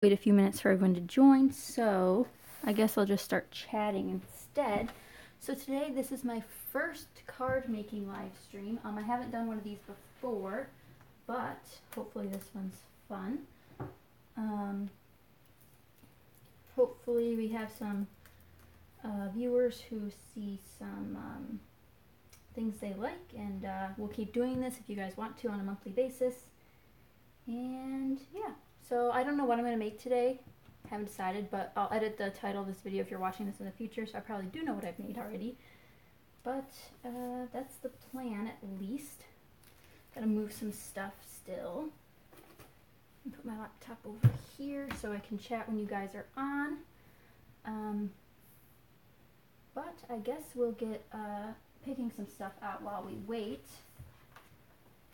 Wait a few minutes for everyone to join, so I guess I'll just start chatting instead. So today, this is my first card making live stream. I haven't done one of these before, but hopefully this one's fun. Hopefully we have some viewers who see some things they like, and we'll keep doing this if you guys want to on a monthly basis. And yeah. So I don't know what I'm going to make today. Haven't decided, but I'll edit the title of this video if you're watching this in the future, so I probably do know what I've made already. But that's the plan, at least. Gotta move some stuff still. And put my laptop over here so I can chat when you guys are on. But I guess we'll get picking some stuff out while we wait.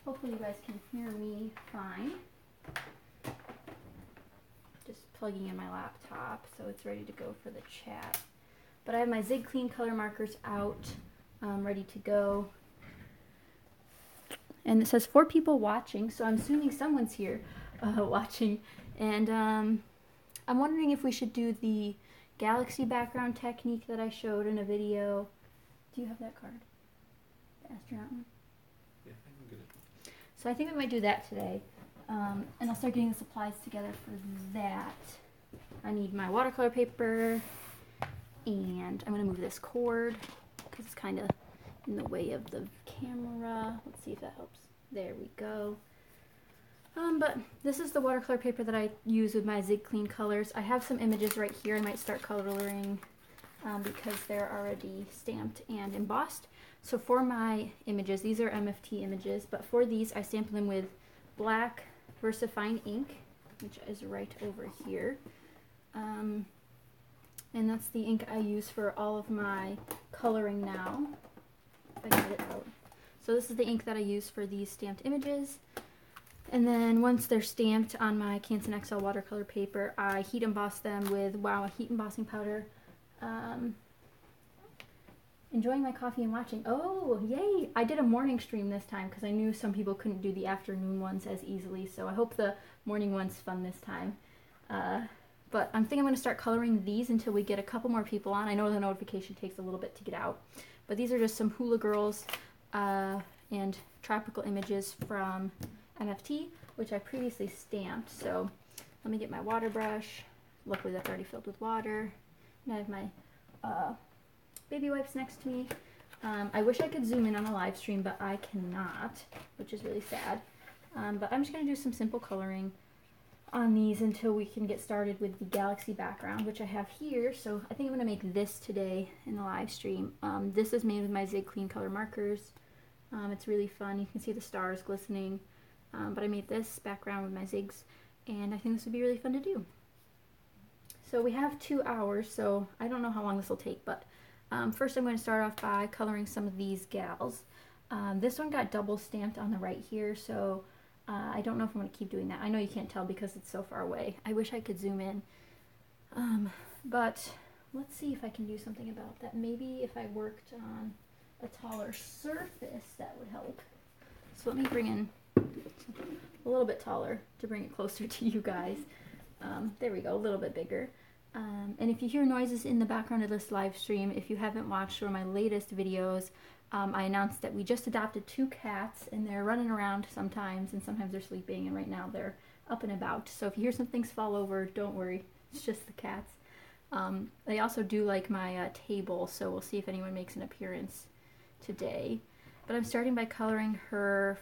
Hopefully you guys can hear me fine. Just plugging in my laptop so it's ready to go for the chat. But I have my Zig Clean color markers out, ready to go. And it says 4 people watching, so I'm assuming someone's here watching. And I'm wondering if we should do the galaxy background technique that I showed in a video. Do you have that card? The astronaut one? Yeah, I can get it. So I think we might do that today. And I'll start getting the supplies together for that. I need my watercolor paper, and I'm going to move this cord because it's kind of in the way of the camera. Let's see if that helps. There we go. But this is the watercolor paper that I use with my Zig Clean colors. I have some images right here I might start coloring because they're already stamped and embossed. So for my images, these are MFT images, but for these I stamp them with black VersaFine ink, which is right over here. And that's the ink I use for all of my coloring now. If I can get it out. So this is the ink that I use for these stamped images. And then once they're stamped on my Canson XL watercolor paper, I heat emboss them with Wow heat embossing powder. Enjoying my coffee and watching. Oh, yay! I did a morning stream this time because I knew some people couldn't do the afternoon ones as easily, so I hope the morning one's fun this time. But I'm thinking I'm going to start coloring these until we get a couple more people on. I know the notification takes a little bit to get out, but these are just some Hula Girls and tropical images from MFT, which I previously stamped. So let me get my water brush. Luckily that's already filled with water. And I have my baby wipes next to me. I wish I could zoom in on a live stream, but I cannot, which is really sad. But I'm just going to do some simple coloring on these until we can get started with the galaxy background, which I have here. So I think I'm going to make this today in the live stream. This is made with my Zig Clean color markers. It's really fun. You can see the stars glistening. But I made this background with my Zigs, and I think this would be really fun to do. So we have 2 hours, so I don't know how long this will take, but first I'm going to start off by coloring some of these gals. This one got double stamped on the right here, so I don't know if I'm going to keep doing that. I know you can't tell because it's so far away. I wish I could zoom in. But let's see if I can do something about that. Maybe if I worked on a taller surface, that would help. So let me bring in a little bit taller to bring it closer to you guys. There we go, a little bit bigger. And if you hear noises in the background of this live stream, if you haven't watched one of my latest videos, I announced that we just adopted 2 cats, and they're running around sometimes, and sometimes they're sleeping, and right now they're up and about. So if you hear some things fall over, don't worry, it's just the cats. They also do like my table, so we'll see if anyone makes an appearance today. But I'm starting by coloring her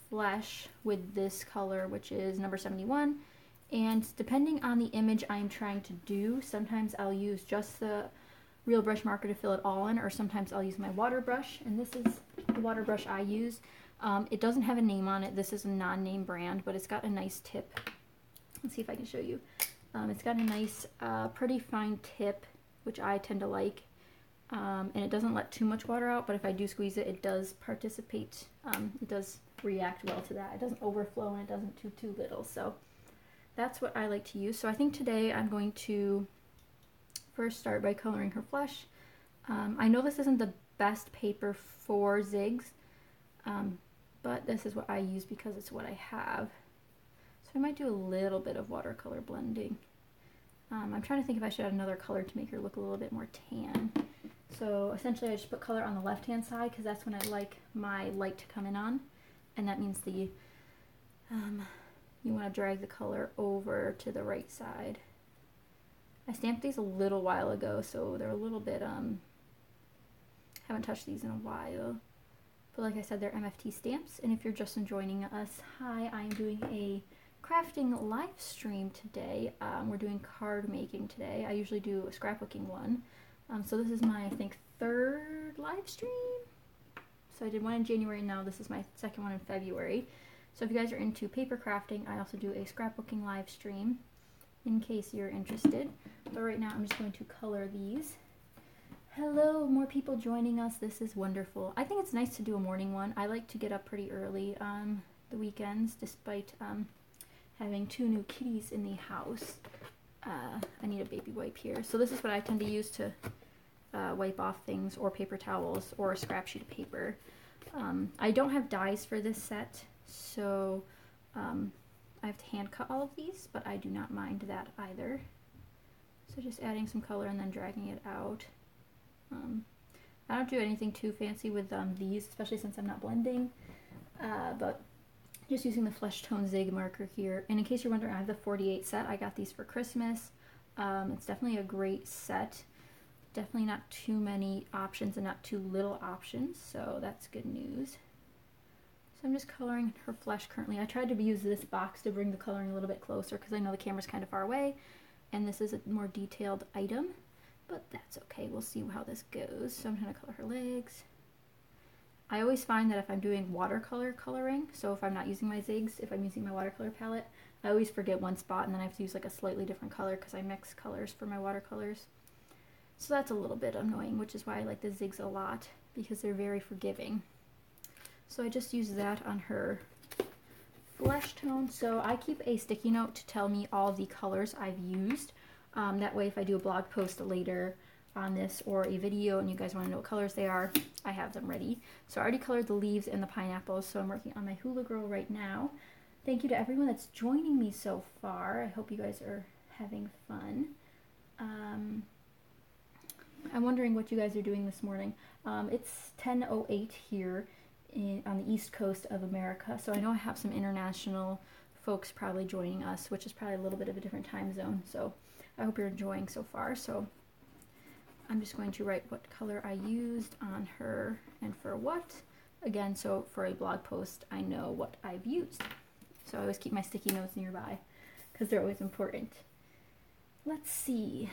flesh with this color, which is number 71. And depending on the image I'm trying to do, sometimes I'll use just the real brush marker to fill it all in, or sometimes I'll use my water brush, and this is the water brush I use. It doesn't have a name on it. This is a non-name brand, but it's got a nice tip. Let's see if I can show you. It's got a nice, pretty fine tip, which I tend to like, and it doesn't let too much water out, but if I do squeeze it, it does participate. It does react well to that. It doesn't overflow, and it doesn't too little, so that's what I like to use. So I think today I'm going to first start by coloring her flesh. I know this isn't the best paper for Zigs, but this is what I use because it's what I have. So I might do a little bit of watercolor blending. I'm trying to think if I should add another color to make her look a little bit more tan. So essentially I just put color on the left hand side because that's when I like my light to come in on, and that means the you want to drag the color over to the right side. I stamped these a little while ago, so they're a little bit haven't touched these in a while. But like I said, they're MFT stamps, and if you're just joining us, hi, I am doing a crafting live stream today. We're doing card making today. I usually do a scrapbooking one. So this is my, I think, third live stream. So I did one in January, and now this is my second one in February. So if you guys are into paper crafting, I also do a scrapbooking live stream in case you're interested. But right now I'm just going to color these. Hello, more people joining us. This is wonderful. I think it's nice to do a morning one. I like to get up pretty early on the weekends, despite having 2 new kitties in the house. I need a baby wipe here. So this is what I tend to use to wipe off things, or paper towels, or a scrap sheet of paper. I don't have dies for this set, so I have to hand cut all of these, but I do not mind that either. So just adding some color and then dragging it out. I don't do anything too fancy with these, especially since I'm not blending, but just using the Flesh Tone Zig marker here. And in case you're wondering, I have the 48 set. I got these for Christmas. It's definitely a great set. Definitely not too many options and not too little options, so that's good news. So I'm just coloring her flesh currently. I tried to use this box to bring the coloring a little bit closer because I know the camera's kind of far away, and this is a more detailed item, but that's okay. We'll see how this goes. So I'm trying to color her legs. I always find that if I'm doing watercolor coloring, so if I'm not using my zigs, if I'm using my watercolor palette, I always forget one spot and then I have to use like a slightly different color because I mix colors for my watercolors. So that's a little bit annoying, which is why I like the zigs a lot, because they're very forgiving. So I just use that on her flesh tone. So I keep a sticky note to tell me all the colors I've used. That way if I do a blog post later on this or a video and you guys want to know what colors they are, I have them ready. So I already colored the leaves and the pineapples, so I'm working on my hula girl right now. Thank you to everyone that's joining me so far. I hope you guys are having fun. I'm wondering what you guys are doing this morning. It's 10:08 here on the east coast of America, so I know I have some international folks probably joining us, which is probably a little bit of a different time zone, so I hope you're enjoying so far. So I'm just going to write what color I used on her and for what. Again, so for a blog post, I know what I've used. So I always keep my sticky notes nearby because they're always important. Let's see.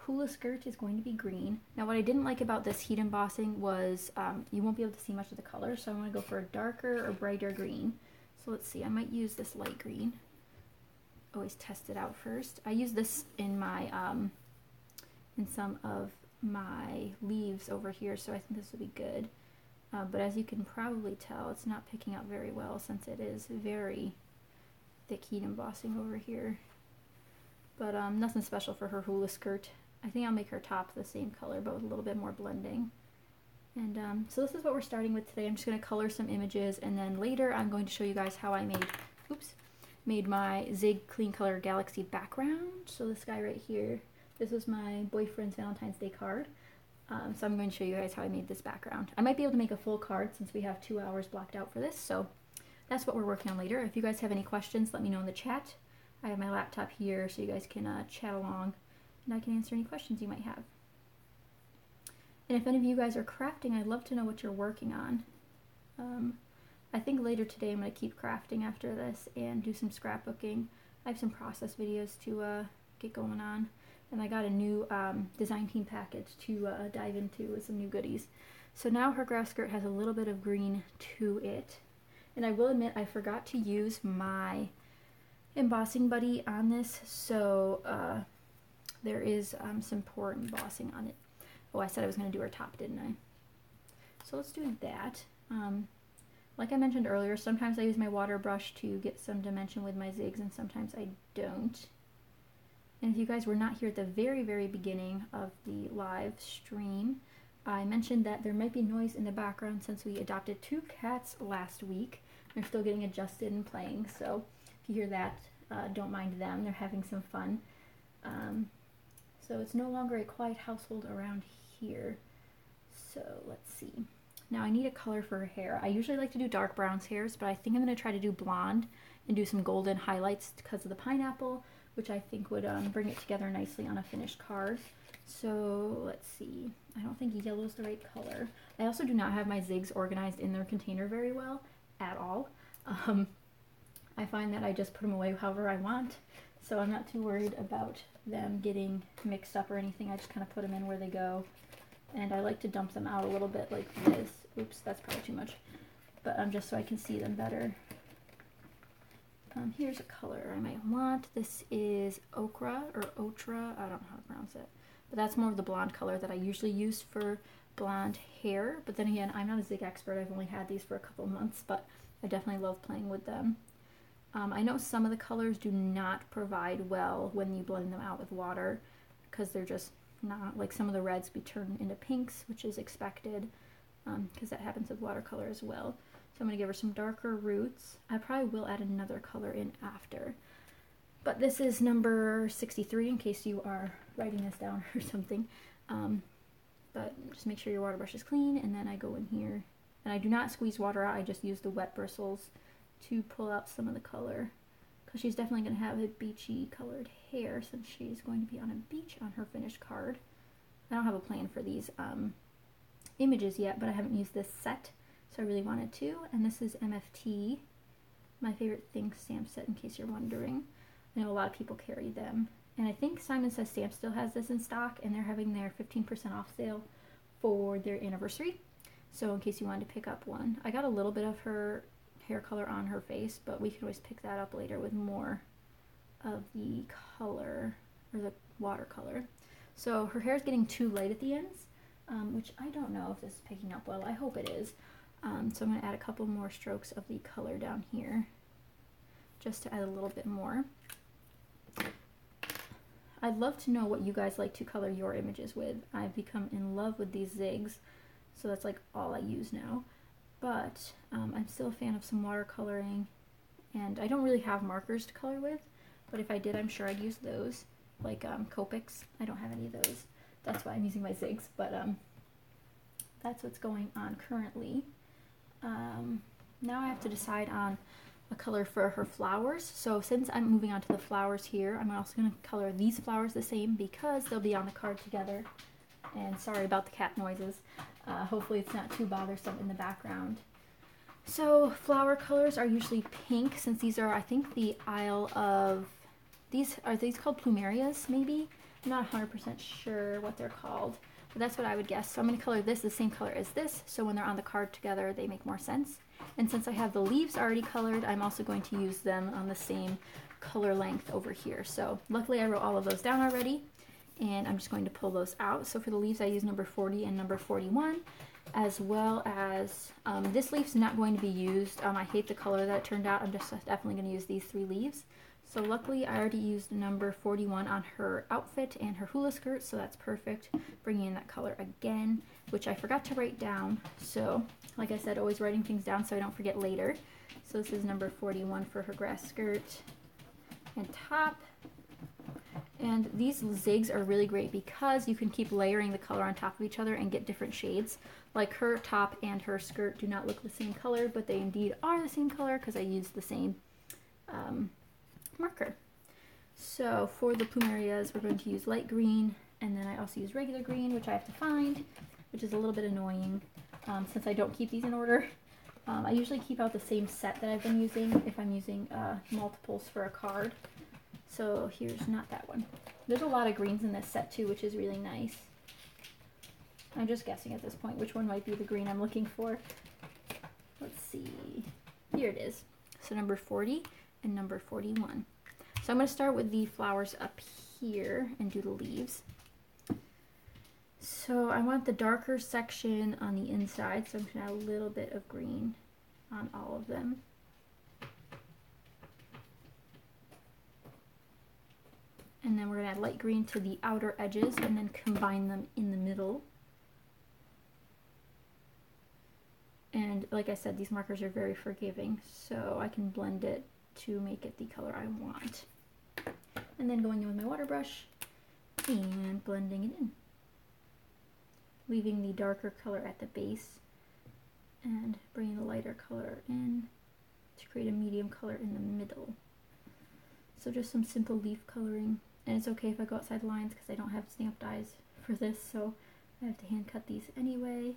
Hula skirt is going to be green. Now what I didn't like about this heat embossing was you won't be able to see much of the color, so I want to go for a darker or brighter green. So let's see, I might use this light green. Always test it out first. I use this in my in some of my leaves over here, so I think this will be good. But as you can probably tell, it's not picking up very well since it is very thick heat embossing over here. But nothing special for her hula skirt. I think I'll make her top the same color, but with a little bit more blending. And so this is what we're starting with today. I'm just going to color some images, and then later I'm going to show you guys how I made my Zig Clean Color Galaxy background. So this guy right here, this was my boyfriend's Valentine's Day card. So I'm going to show you guys how I made this background. I might be able to make a full card since we have 2 hours blocked out for this, so that's what we're working on later. If you guys have any questions, let me know in the chat. I have my laptop here so you guys can chat along, and I can answer any questions you might have. And if any of you guys are crafting, I'd love to know what you're working on. I think later today I'm going to keep crafting after this and do some scrapbooking. I have some process videos to get going on. And I got a new design team package to dive into with some new goodies. So now her grass skirt has a little bit of green to it. And I will admit I forgot to use my embossing buddy on this, so there is some poor embossing on it. Oh, I said I was going to do her top, didn't I? So let's do that. Like I mentioned earlier, sometimes I use my water brush to get some dimension with my zigs, and sometimes I don't. And if you guys were not here at the very, very beginning of the live stream, I mentioned that there might be noise in the background since we adopted 2 cats last week. They're still getting adjusted and playing, so if you hear that, don't mind them. They're having some fun. So it's no longer a quiet household around here. So let's see. Now I need a color for her hair. I usually like to do dark browns hairs, but I think I'm going to try to do blonde and do some golden highlights because of the pineapple, which I think would bring it together nicely on a finished card. So let's see. I don't think yellow's the right color. I also do not have my zigs organized in their container very well at all. I find that I just put them away however I want, so I'm not too worried about them getting mixed up or anything. I just kind of put them in where they go, and I like to dump them out a little bit like this. Oops, that's probably too much, but just so I can see them better. Here's a color I might want. This is ochre or ochra, I don't know how to pronounce it, but that's more of the blonde color that I usually use for blonde hair. But then again, I'm not a zig expert. I've only had these for a couple months, but I definitely love playing with them. I know some of the colors do not provide well when you blend them out with water because they're just not, like some of the reds be turned into pinks, which is expected because that happens with watercolor as well. So I'm going to give her some darker roots. I probably will add another color in after. But this is number 63 in case you are writing this down or something. But just make sure your water brush is clean, and then I go in here. And I do not squeeze water out, I just use the wet bristles to pull out some of the color. Because she's definitely going to have a beachy colored hair since she's going to be on a beach on her finished card. I don't have a plan for these images yet, but I haven't used this set, so I really wanted to. And this is MFT, my favorite thing stamp set, in case you're wondering. I know a lot of people carry them. And I think Simon Says Stamp still has this in stock, and they're having their 15% off sale for their anniversary. So in case you wanted to pick up one. I got a little bit of her hair color on her face, but we could always pick that up later with more of the color, or the watercolor. So her hair is getting too light at the ends, which I don't know if this is picking up well. I hope it is. So I'm going to add a couple more strokes of the color down here, just to add a little bit more. I'd love to know what you guys like to color your images with. I've become in love with these zigs, so that's like all I use now. But I'm still a fan of some watercoloring, and I don't really have markers to color with, but if I did, I'm sure I'd use those, like Copics. I don't have any of those. That's why I'm using my zigs, but that's what's going on currently. Now I have to decide on a color for her flowers. So since I'm moving on to the flowers here, I'm also going to color these flowers the same because they'll be on the card together. And sorry about the cat noises. Hopefully it's not too bothersome in the background. So flower colors are usually pink, since these are, I think, the Isle of, are these called plumerias maybe? I'm not 100% sure what they're called, but that's what I would guess. So I'm going to color this the same color as this, so when they're on the card together they make more sense. And since I have the leaves already colored, I'm also going to use them on the same color length over here. So luckily I wrote all of those down already, and I'm just going to pull those out. So for the leaves I use number 40 and number 41, as well as this leaf's not going to be used. I hate the color that it turned out. I'm just definitely going to use these 3 leaves. So luckily I already used number 41 on her outfit and her hula skirt, so that's perfect. Bringing in that color again, which I forgot to write down. So like I said, always writing things down so I don't forget later. So this is number 41 for her grass skirt and top. And these zigs are really great because you can keep layering the color on top of each other and get different shades. Like her top and her skirt do not look the same color, but they indeed are the same color because I used the same marker. So for the plumerias, we're going to use light green, and then I also use regular green, which I have to find, which is a little bit annoying since I don't keep these in order. I usually keep out the same set that I've been using if I'm using multiples for a card. So here's not that one. There's a lot of greens in this set too, which is really nice. I'm just guessing at this point which one might be the green I'm looking for. Let's see. Here it is. So number 40 and number 41. So I'm going to start with the flowers up here and do the leaves. So I want the darker section on the inside, so I'm going to add a little bit of green on all of them. And then we're going to add light green to the outer edges and then combine them in the middle. And like I said, these markers are very forgiving, so I can blend it to make it the color I want. And then going in with my water brush, and blending it in, leaving the darker color at the base and bringing the lighter color in to create a medium color in the middle. So just some simple leaf coloring, and it's okay if I go outside the lines because I don't have stamp dies for this, so I have to hand cut these anyway.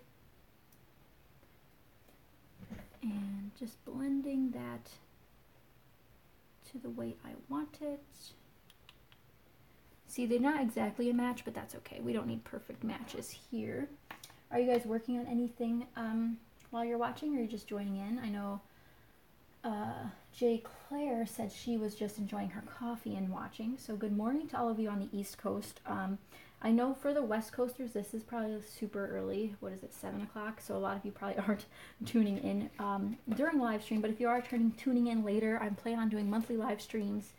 And just blending that to the way I want it. See, they're not exactly a match, but that's okay. We don't need perfect matches here. Are you guys working on anything while you're watching, or are you just joining in? I know Jay Claire said she was just enjoying her coffee and watching, so good morning to all of you on the East Coast. I know for the West Coasters, this is probably super early. What is it, 7 o'clock? So a lot of you probably aren't tuning in during live stream, but if you are tuning in later, I'm planning on doing monthly live streams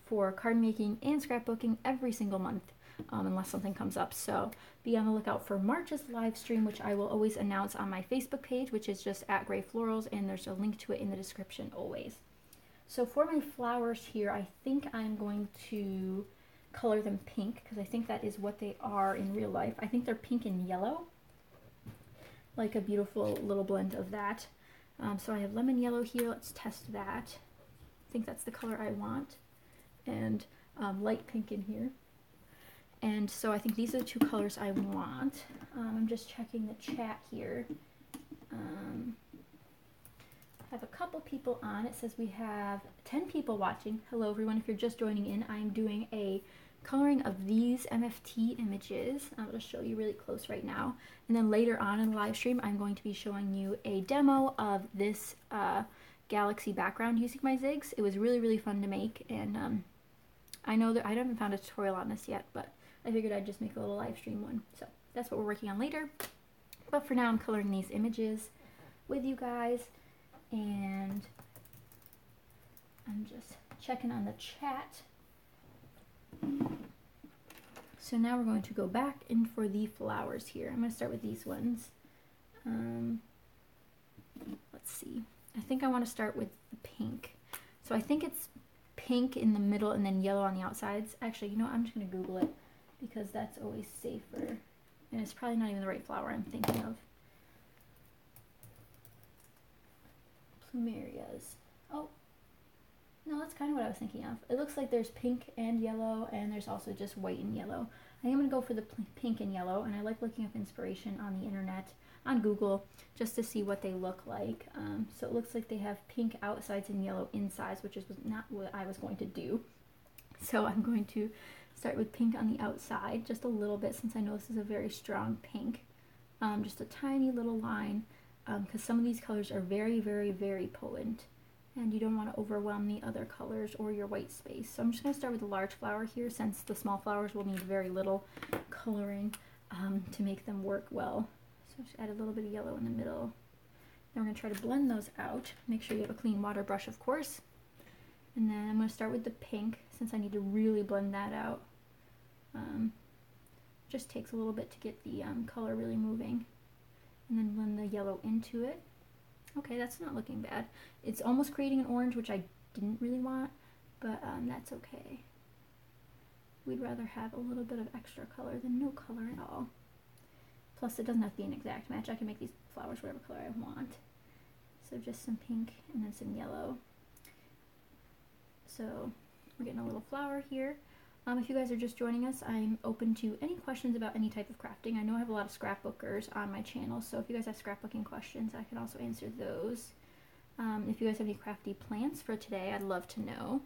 for card making and scrapbooking every single month, unless something comes up. So be on the lookout for March's live stream, which I will always announce on my Facebook page, which is just @GrayFlorals, and there's a link to it in the description always. So for my flowers here, I think I'm going to color them pink because I think that is what they are in real life. I think they're pink and yellow, like a beautiful little blend of that. So I have lemon yellow here. Let's test that. I think that's the color I want, and light pink in here. And so I think these are the two colors I want. I'm just checking the chat here. I have a couple people on. It says we have 10 people watching. Hello everyone, if you're just joining in, I'm doing a coloring of these MFT images. I'm going to show you really close right now. And then later on in the live stream, I'm going to be showing you a demo of this galaxy background using my zigs. It was really, really fun to make, and I know that I haven't found a tutorial on this yet, but I figured I'd just make a little live stream one. So that's what we're working on later. But for now, I'm coloring these images with you guys, and I'm just checking on the chat. So now we're going to go back in for the flowers here. I'm going to start with these ones. Let's see. I think I want to start with the pink. So I think it's pink in the middle and then yellow on the outsides. Actually, you know what? I'm just going to Google it because that's always safer. And it's probably not even the right flower I'm thinking of. Plumerias. Oh, no, that's kind of what I was thinking of. It looks like there's pink and yellow, and there's also just white and yellow. I am going to go for the pink and yellow, and I like looking up inspiration on the internet, on Google, just to see what they look like. So it looks like they have pink outsides and yellow insides, which is not what I was going to do. So I'm going to start with pink on the outside, just a little bit, since I know this is a very strong pink. Just a tiny little line, because some of these colors are very, very, very potent, and you don't want to overwhelm the other colors or your white space. So I'm just going to start with the large flower here, since the small flowers will need very little coloring to make them work well. So just add a little bit of yellow in the middle. Then we're going to try to blend those out. Make sure you have a clean water brush, of course. And then I'm going to start with the pink, since I need to really blend that out. Just takes a little bit to get the color really moving. And then blend the yellow into it. Okay, that's not looking bad. It's almost creating an orange, which I didn't really want, but that's okay. We'd rather have a little bit of extra color than no color at all. Plus, it doesn't have to be an exact match. I can make these flowers whatever color I want. So just some pink and then some yellow. So we're getting a little flower here. If you guys are just joining us, I'm open to any questions about any type of crafting. I know I have a lot of scrapbookers on my channel, so if you guys have scrapbooking questions, I can also answer those. If you guys have any crafty plans for today, I'd love to know.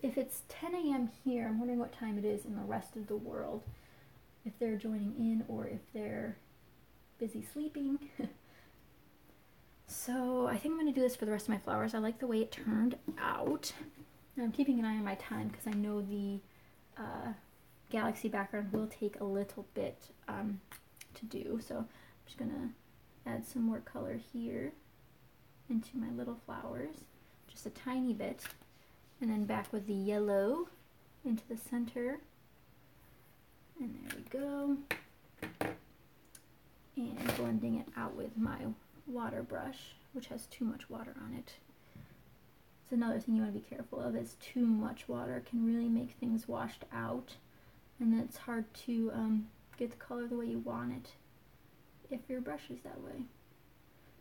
If it's 10 a.m. here, I'm wondering what time it is in the rest of the world. If they're joining in or if they're busy sleeping. So I think I'm going to do this for the rest of my flowers. I like the way it turned out. I'm keeping an eye on my time because I know the galaxy background will take a little bit to do. So I'm just going to add some more color here into my little flowers, just a tiny bit, and then back with the yellow into the center. And there we go. And blending it out with my water brush, which has too much water on it. It's another thing you want to be careful of, is too much water can really make things washed out. and then it's hard to get the color the way you want it if your brush is that way.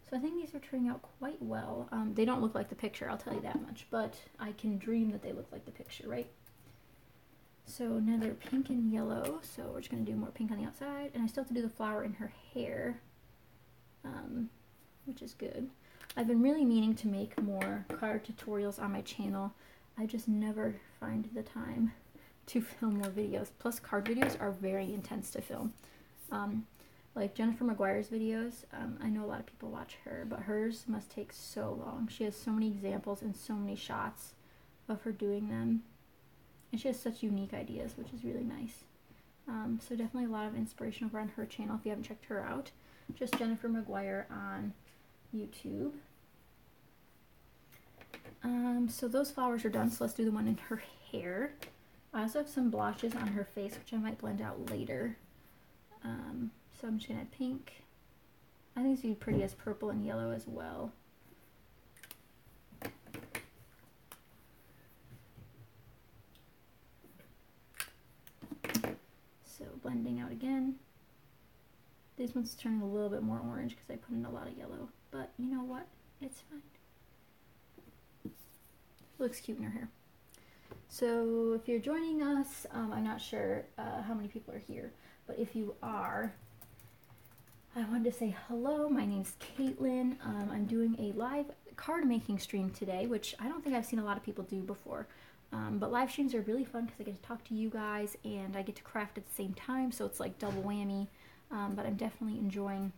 So I think these are turning out quite well. They don't look like the picture, I'll tell you that much, but I can dream that they look like the picture, right? So now they're pink and yellow, so we're just going to do more pink on the outside, and I still have to do the flower in her hair, which is good. I've been really meaning to make more card tutorials on my channel. I just never find the time to film more videos. Plus, card videos are very intense to film. Like Jennifer McGuire's videos, I know a lot of people watch her, but hers must take so long. She has so many examples and so many shots of her doing them. And she has such unique ideas, which is really nice. So definitely a lot of inspiration over on her channel if you haven't checked her out. Just Jennifer McGuire on YouTube. So those flowers are done, so let's do the one in her hair. I also have some blotches on her face, which I might blend out later. So I'm just going to add pink. I think these would be pretty as purple and yellow as well. So blending out again. This one's turning a little bit more orange because I put in a lot of yellow. But you know what? It's fine. Looks cute in her hair. So if you're joining us, I'm not sure how many people are here, but if you are, I wanted to say hello. My name's Caitlin. I'm doing a live card making stream today, which I don't think I've seen a lot of people do before. But live streams are really fun because I get to talk to you guys and I get to craft at the same time, so it's like double whammy. But I'm definitely enjoying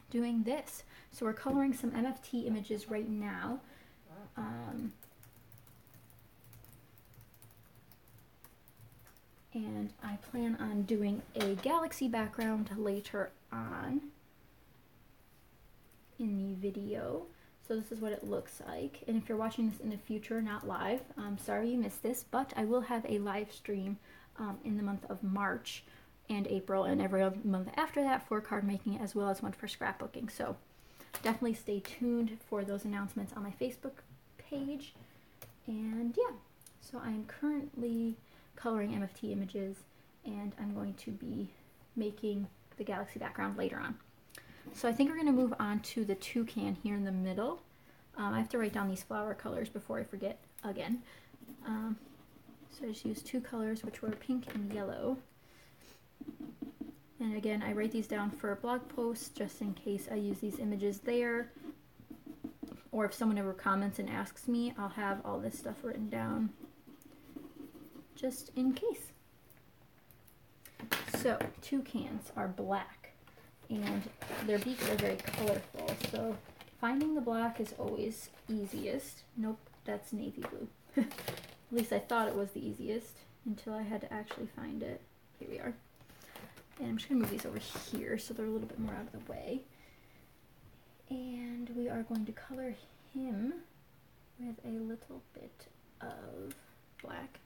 doing this. So we're coloring some MFT images right now. And I plan on doing a galaxy background later on in the video. So this is what it looks like. And if you're watching this in the future, not live, I'm sorry you missed this, but I will have a live stream in the month of March and April and every other month after that for card making, as well as one for scrapbooking. So definitely stay tuned for those announcements on my Facebook page. And yeah, so I'm currently coloring MFT images, and I'm going to be making the galaxy background later on. So I think we're going to move on to the toucan here in the middle. I have to write down these flower colors before I forget again. So I just used two colors, which were pink and yellow. And again, I write these down for a blog post just in case I use these images there. Or if someone ever comments and asks me, I'll have all this stuff written down just in case. So, toucans are black, and their beaks are very colorful, so finding the black is always easiest. Nope, that's navy blue. At least I thought it was the easiest until I had to actually find it. Here we are. And I'm just going to move these over here so they're a little bit more out of the way. And we are going to color him with a little bit of black.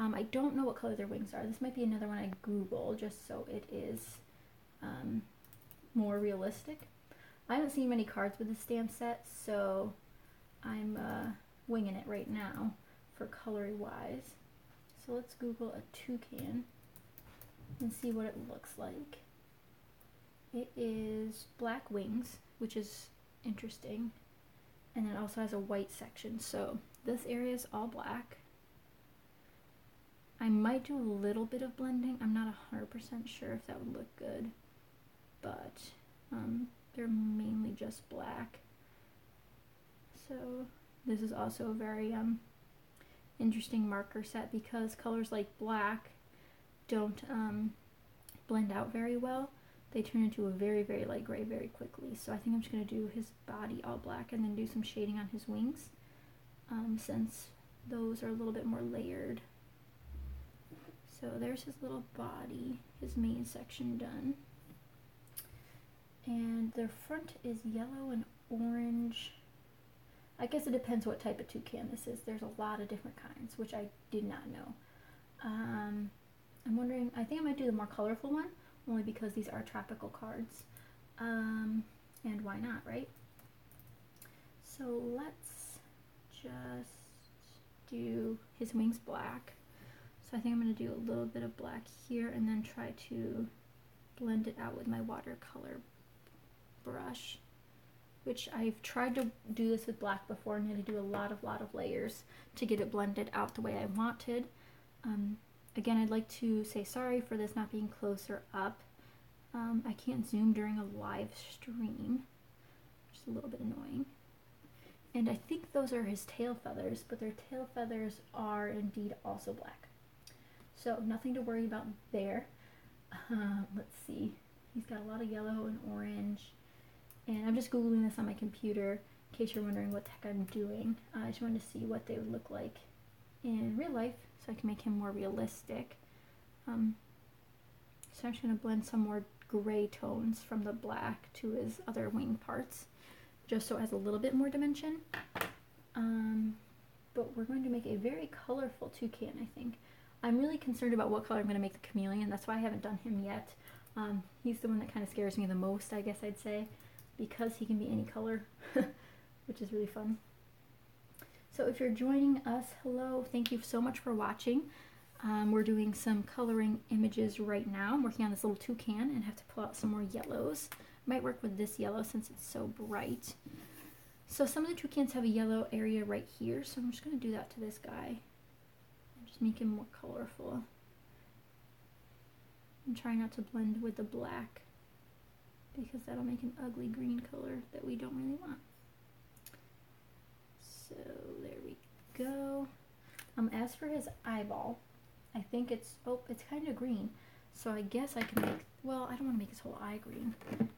I don't know what color their wings are. This might be another one I Google just so it is more realistic. I haven't seen many cards with the stamp set, so I'm winging it right now for color wise. So let's Google a toucan and see what it looks like. It is black wings, which is interesting, and it also has a white section, so this area is all black. I might do a little bit of blending. I'm not 100% sure if that would look good, but they're mainly just black. So this is also a very interesting marker set because colors like black don't blend out very well. They turn into a very, very light gray very quickly. So I think I'm just going to do his body all black and then do some shading on his wings since those are a little bit more layered. So there's his little body, his main section done. And their front is yellow and orange. I guess it depends what type of toucan this is. There's a lot of different kinds, which I did not know. I'm wondering, I think I might do the more colorful one, only because these are tropical cards. And why not, right? So let's just do his wings black. So I think I'm going to do a little bit of black here and then try to blend it out with my watercolor brush, which I've tried to do this with black before and had to do a lot of layers to get it blended out the way I wanted. Again, I'd like to say sorry for this not being closer up. I can't zoom during a live stream, which is a little bit annoying. And I think those are his tail feathers, but their tail feathers are indeed also black. So nothing to worry about there. Let's see. He's got a lot of yellow and orange. And I'm just Googling this on my computer in case you're wondering what the heck I'm doing. I just wanted to see what they would look like in real life so I can make him more realistic. So I'm just going to blend some more gray tones from the black to his other wing parts, just so it has a little bit more dimension. But we're going to make a very colorful toucan, I think. I'm really concerned about what color I'm going to make the chameleon. That's why I haven't done him yet. He's the one that kind of scares me the most, I guess I'd say, because he can be any color, which is really fun. So if you're joining us, hello, thank you so much for watching. We're doing some coloring images right now. I'm working on this little toucan and have to pull out some more yellows. Might work with this yellow since it's so bright. So some of the toucans have a yellow area right here, so I'm just going to do that to this guy. Just make him more colorful. I'm trying not to blend with the black because that'll make an ugly green color that we don't really want. So there we go. As for his eyeball, I think it's kind of green. So I guess I can make, well, I don't want to make his whole eye green.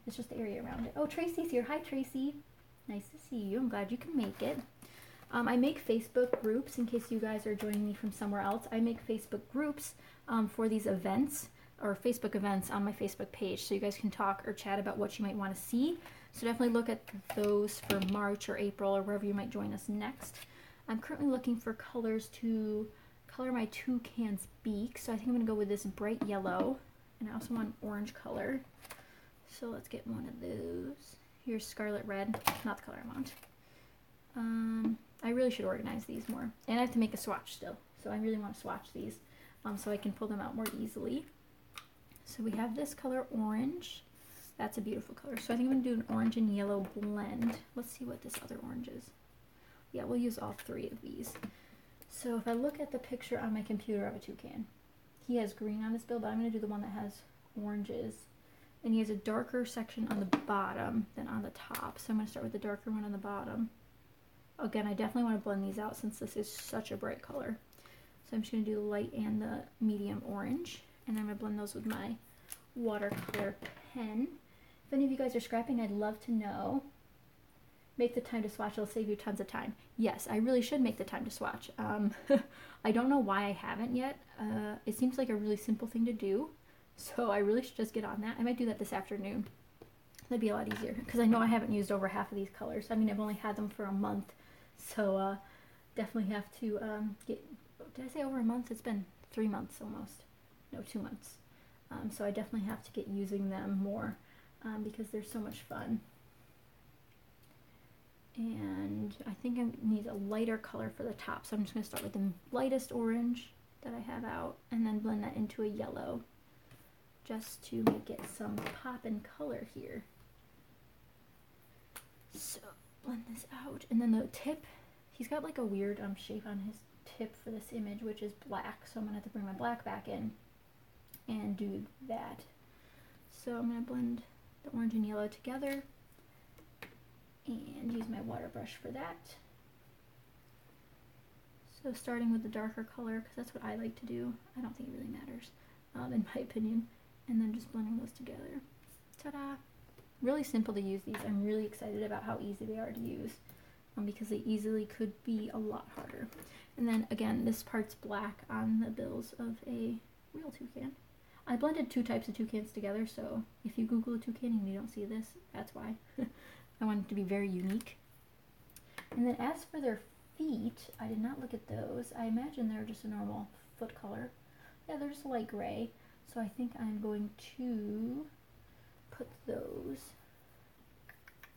It's just the area around it. Oh, Tracy's here. Hi, Tracy. Nice to see you. I'm glad you can make it. I make Facebook groups in case you guys are joining me from somewhere else. I make Facebook groups for these events or Facebook events on my Facebook page so you guys can talk or chat about what you might want to see. So definitely look at those for March or April or wherever you might join us next. I'm currently looking for colors to color my toucan's beak. So I think I'm going to go with this bright yellow, and I also want an orange color. So let's get one of those. Here's scarlet red, not the color I want. I really should organize these more. And I have to make a swatch still. So I really want to swatch these so I can pull them out more easily. So we have this color orange. That's a beautiful color. So I think I'm going to do an orange and yellow blend. Let's see what this other orange is. Yeah, we'll use all three of these. So if I look at the picture on my computer of a toucan, he has green on his bill, but I'm going to do the one that has oranges. And he has a darker section on the bottom than on the top. So I'm going to start with the darker one on the bottom. Again, I definitely want to blend these out since this is such a bright color. So I'm just going to do the light and the medium orange. And I'm going to blend those with my watercolor pen. If any of you guys are scrapping, I'd love to know. Make the time to swatch, it'll save you tons of time. Yes, I really should make the time to swatch. I don't know why I haven't yet. It seems like a really simple thing to do. So I really should just get on that. I might do that this afternoon. That'd be a lot easier because I know I haven't used over half of these colors. I mean, I've only had them for a month. So definitely have to get, did I say over a month? It's been 3 months almost. No, 2 months. So I definitely have to get using them more because they're so much fun. And I think I need a lighter color for the top. So I'm just going to start with the lightest orange that I have out and then blend that into a yellow just to make it some pop and color here. So blend this out, and then the tip, he's got like a weird shape on his tip for this image, which is black, so I'm gonna have to bring my black back in and do that. So I'm gonna blend the orange and yellow together and use my water brush for that. So starting with the darker color, because that's what I like to do. I don't think it really matters, in my opinion, and then just blending those together. Ta-da! Really simple to use these. I'm really excited about how easy they are to use because they easily could be a lot harder. And then again, this part's black on the bills of a real toucan. I blended 2 types of toucans together, so if you Google a toucan and you don't see this, that's why. I wanted it to be very unique. And then as for their feet, I did not look at those. I imagine they're just a normal foot color. Yeah, they're just light gray. So I think I'm going to put those.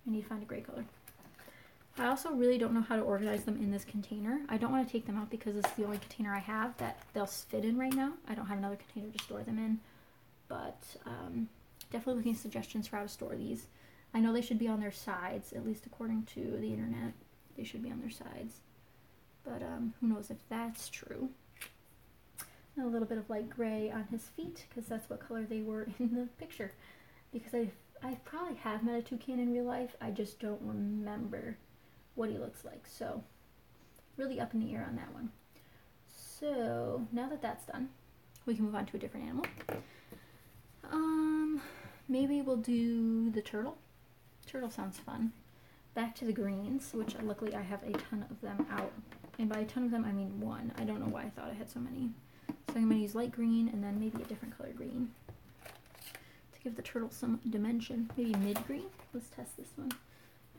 I need to find a gray color. I also really don't know how to organize them in this container. I don't want to take them out because it's the only container I have that they'll fit in right now. I don't have another container to store them in, but definitely looking at suggestions for how to store these. I know they should be on their sides, at least according to the internet. They should be on their sides, but who knows if that's true. And a little bit of light gray on his feet because that's what color they were in the picture. Because I probably have met a toucan in real life. I just don't remember what he looks like. So really up in the air on that one. So now that that's done, we can move on to a different animal. Maybe we'll do the turtle. Turtle sounds fun. Back to the greens, which luckily I have a ton of them out. And by a ton of them, I mean one. I don't know why I thought I had so many. So I'm going to use light green and then maybe a different color green to give the turtle some dimension. Maybe mid-green. Let's test this one.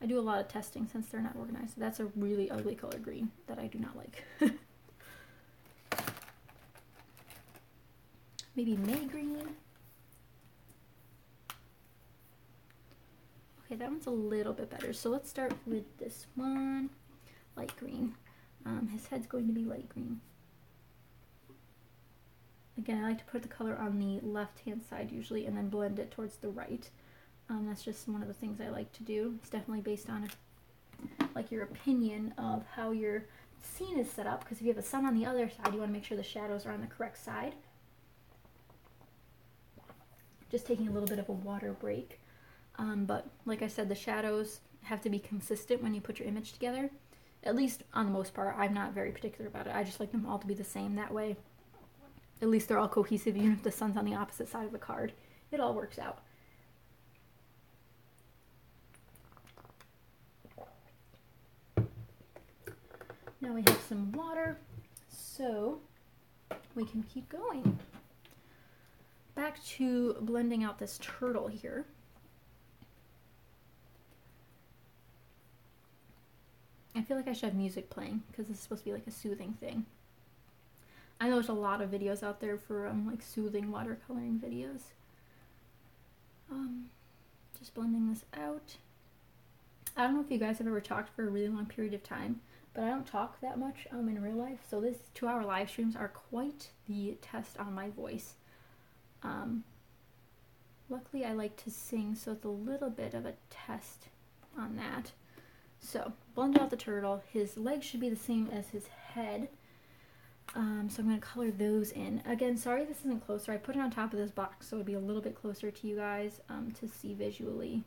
I do a lot of testing since they're not organized. That's a really ugly color green that I do not like. Maybe mid-green. Okay, that one's a little bit better. So let's start with this one. Light green. His head's going to be light green. Again, I like to put the color on the left-hand side usually and then blend it towards the right. That's just one of the things I like to do. It's definitely based on like your opinion of how your scene is set up, because if you have a sun on the other side, you want to make sure the shadows are on the correct side. Just taking a little bit of a water break. But like I said, the shadows have to be consistent when you put your image together. At least on the most part. I'm not very particular about it. I just like them all to be the same. That way, at least they're all cohesive, even if the sun's on the opposite side of the card. It all works out. Now we have some water, so we can keep going. Back to blending out this turtle here. I feel like I should have music playing because this is supposed to be like a soothing thing. I know there's a lot of videos out there for like soothing watercoloring videos. Just blending this out. I don't know if you guys have ever talked for a really long period of time, but I don't talk that much in real life, so these 2-hour live streams are quite the test on my voice. Luckily I like to sing, so it's a little bit of a test on that. So, blend out the turtle. His legs should be the same as his head. So I'm going to color those in. Again, sorry this isn't closer. I put it on top of this box so it would be a little bit closer to you guys to see visually.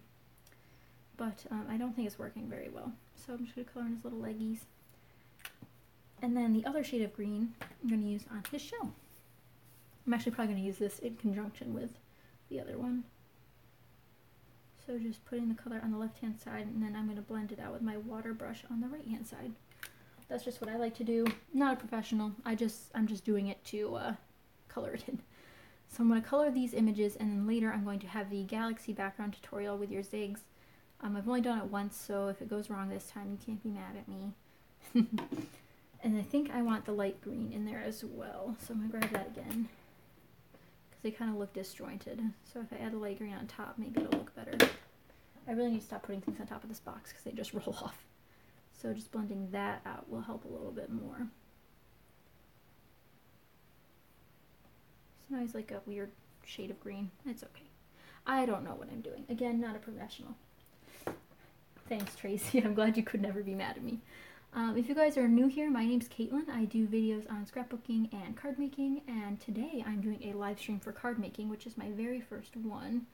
But I don't think it's working very well. So I'm just going to color in his little leggies. And then the other shade of green I'm going to use on his shell. I'm actually probably going to use this in conjunction with the other one. So just putting the color on the left hand side, and then I'm going to blend it out with my water brush on the right hand side. That's just what I like to do. Not a professional. I'm just doing it to color it in. So I'm going to color these images, and then later I'm going to have the galaxy background tutorial with your zigs. I've only done it once, so if it goes wrong this time, you can't be mad at me. And I think I want the light green in there as well, so I'm going to grab that again. Because they kind of look disjointed. So if I add the light green on top, maybe it'll look better. I really need to stop putting things on top of this box because they just roll off. So just blending that out will help a little bit more. So now he's like a weird shade of green. It's okay. I don't know what I'm doing. Again, not a professional. Thanks, Tracy. I'm glad you could never be mad at me. If you guys are new here, my name's Caitlin. I do videos on scrapbooking and card making, and today I'm doing a live stream for card making, which is my very first one.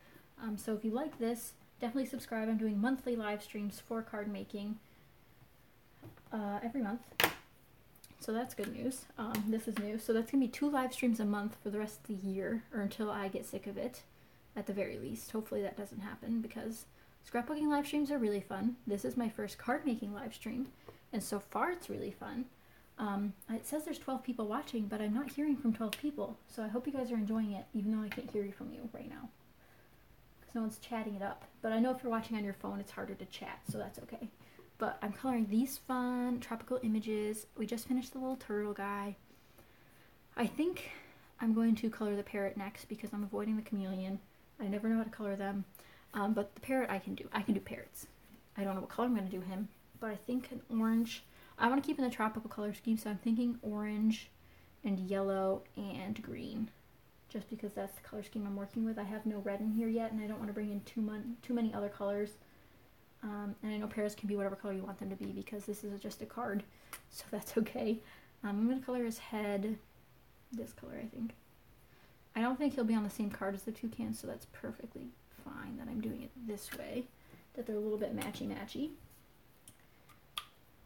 So if you like this, definitely subscribe. I'm doing monthly live streams for card making every month. So that's good news. This is new. So that's going to be 2 live streams a month for the rest of the year, or until I get sick of it, at the very least. Hopefully that doesn't happen, because scrapbooking live streams are really fun. This is my first card making live stream, and so far it's really fun. It says there's 12 people watching, but I'm not hearing from 12 people, so I hope you guys are enjoying it, even though I can't hear you from you right now, because no one's chatting it up. But I know if you're watching on your phone, it's harder to chat, so that's okay. But I'm coloring these fun tropical images. We just finished the little turtle guy. I think I'm going to color the parrot next, because I'm avoiding the chameleon. I never know how to color them. But the parrot I can do. I can do parrots. I don't know what color I'm going to do him, but I think an orange. I want to keep in the tropical color scheme, so I'm thinking orange and yellow and green, just because that's the color scheme I'm working with. I have no red in here yet, and I don't want to bring in too many other colors. And I know pairs can be whatever color you want them to be, because this is just a card, so that's okay. I'm going to color his head this color, I think. I don't think he'll be on the same card as the toucans, so that's perfectly fine that I'm doing it this way, that they're a little bit matchy-matchy.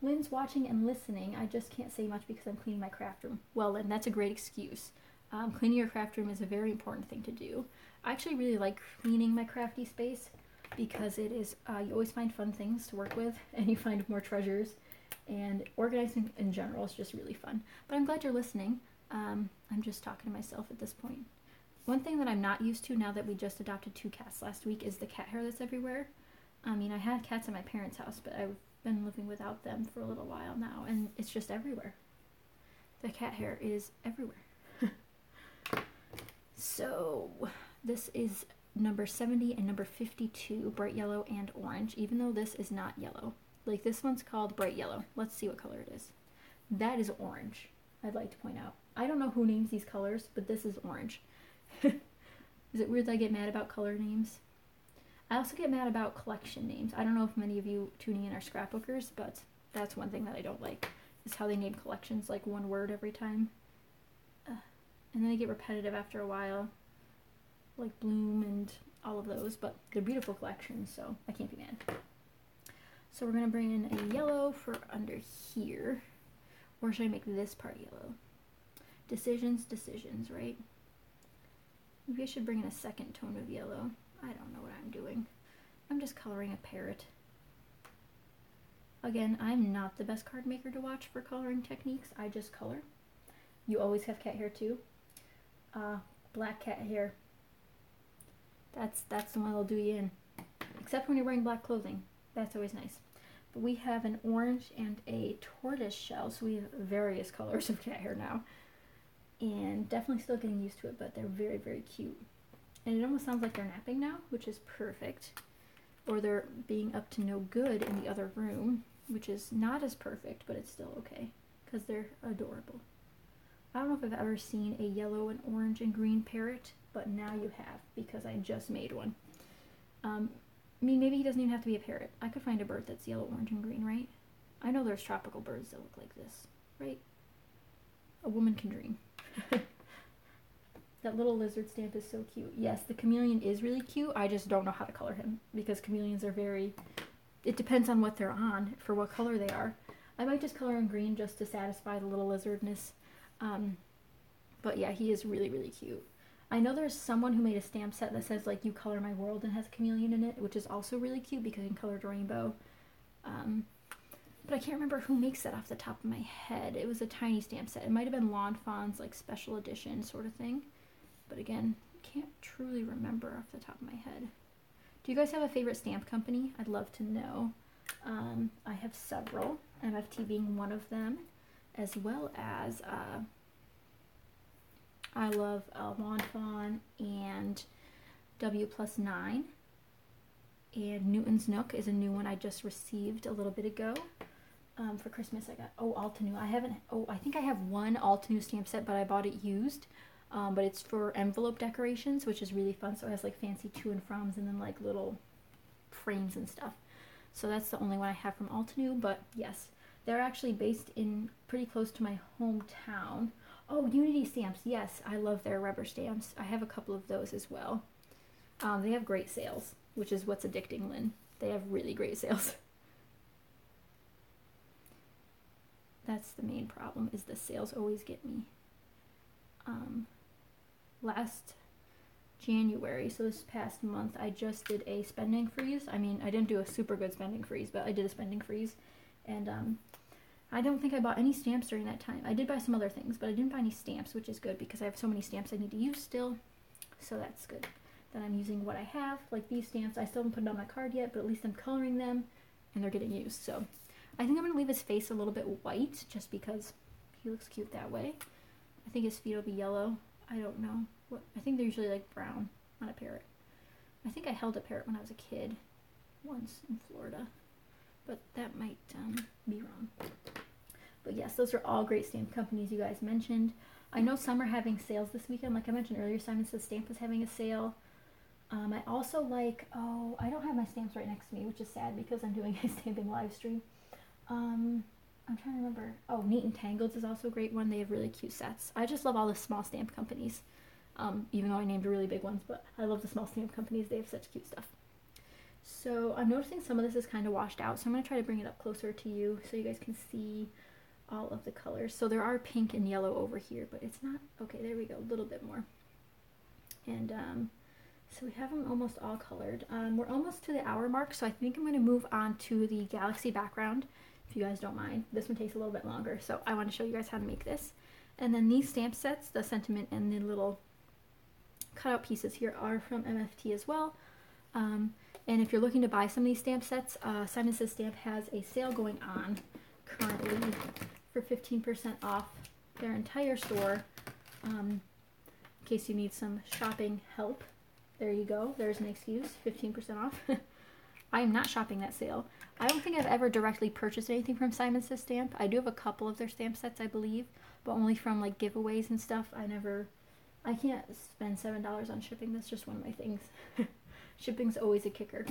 Lynn's watching and listening. I just can't say much because I'm cleaning my craft room. Well, Lynn, that's a great excuse. Cleaning your craft room is a very important thing to do. I actually really like cleaning my crafty space because it is, you always find fun things to work with, and you find more treasures, and organizing in general is just really fun. But I'm glad you're listening. I'm just talking to myself at this point. One thing that I'm not used to now that we just adopted 2 cats last week is the cat hair that's everywhere. I mean, I had cats at my parents' house, but I've been living without them for a little while now, and it's just everywhere. The cat hair is everywhere. So this is number 70 and number 52, bright yellow and orange, even though this is not yellow. Like, this one's called bright yellow. Let's see what color it is. That is orange, I'd like to point out. I don't know who names these colors, but this is orange. Is it weird that I get mad about color names? I also get mad about collection names. I don't know if many of you tuning in are scrapbookers, but that's one thing that I don't like, is how they name collections like one word every time. And then they get repetitive after a while, like Bloom and all of those, but they're beautiful collections, so I can't be mad. So we're going to bring in a yellow for under here. Or should I make this part yellow? Decisions, right? Maybe I should bring in a second tone of yellow. I don't know what I'm doing. I'm just coloring a parrot. Again, I'm not the best card maker to watch for coloring techniques. I just color. You always have cat hair too. Black cat hair. That's the one that'll do you in. Except when you're wearing black clothing. That's always nice. But we have an orange and a tortoise shell, so we have various colors of cat hair now. And definitely still getting used to it, but they're very, very cute. And it almost sounds like they're napping now, which is perfect. Or they're being up to no good in the other room, which is not as perfect, but it's still okay, because they're adorable. I don't know if I've ever seen a yellow and orange and green parrot, but now you have, because I just made one. I mean, maybe he doesn't even have to be a parrot. I could find a bird that's yellow, orange, and green, right? I know there's tropical birds that look like this, right? A woman can dream. That little lizard stamp is so cute. Yes, the chameleon is really cute. I just don't know how to color him, because chameleons are very... It depends on what they're on, for what color they are. I might just color him green just to satisfy the little lizardness. But yeah, he is really, really cute. I know there's someone who made a stamp set that says, like, you color my world and has a chameleon in it, which is also really cute because you can color the rainbow. But I can't remember who makes that off the top of my head. It was a tiny stamp set. It might have been Lawn Fawn's, like, special edition sort of thing. But again, can't truly remember off the top of my head. Do you guys have a favorite stamp company? I'd love to know. I have several, MFT being one of them, as well as I love Lawn Fawn and W+9. And Newton's Nook is a new one I just received a little bit ago. For Christmas I got, Altenew. I think I have one Altenew stamp set, but I bought it used. But it's for envelope decorations, which is really fun. So it has like fancy to and froms and then like little frames and stuff. So that's the only one I have from Altenew, but yes. They're actually based in pretty close to my hometown. Oh, Unity Stamps. Yes, I love their rubber stamps. I have a couple of those as well. They have great sales, which is what's addicting, Lynn. They have really great sales. That's the main problem, is the sales always get me. Last January, so this past month, I just did a spending freeze. I mean, I didn't do a super good spending freeze, but I did a spending freeze. And I don't think I bought any stamps during that time. I did buy some other things, but I didn't buy any stamps, which is good because I have so many stamps I need to use still. So that's good. Then I'm using what I have, like these stamps. I still haven't put it on my card yet, but at least I'm coloring them and they're getting used. So I think I'm going to leave his face a little bit white just because he looks cute that way. I think his feet will be yellow. I don't know. I think they're usually like brown on a parrot. I think I held a parrot when I was a kid once in Florida. but that might be wrong. But yes, those are all great stamp companies you guys mentioned. I know some are having sales this weekend. Like I mentioned earlier, Simon Says Stamp was having a sale. I also like, oh, I don't have my stamps right next to me, which is sad because I'm doing a stamping live stream. I'm trying to remember. Oh, Neat and Tangled is also a great one. They have really cute sets. I just love all the small stamp companies, even though I named really big ones, but I love the small stamp companies. They have such cute stuff. So I'm noticing some of this is kind of washed out, so I'm going to try to bring it up closer to you so you guys can see all of the colors. So there are pink and yellow over here, but it's not, okay, there we go, a little bit more. And so we have them almost all colored. We're almost to the hour mark, so I think I'm going to move on to the galaxy background, if you guys don't mind. This one takes a little bit longer, so I want to show you guys how to make this. And then these stamp sets, the sentiment and the little cutout pieces here, are from MFT as well. And if you're looking to buy some of these stamp sets, Simon Says Stamp has a sale going on currently for 15% off their entire store. In case you need some shopping help, there you go. There's an excuse, 15% off. I am not shopping that sale. I don't think I've ever directly purchased anything from Simon Says Stamp. I do have a couple of their stamp sets, I believe, but only from like giveaways and stuff. I can't spend $7 on shipping. That's just one of my things. Shipping's always a kicker.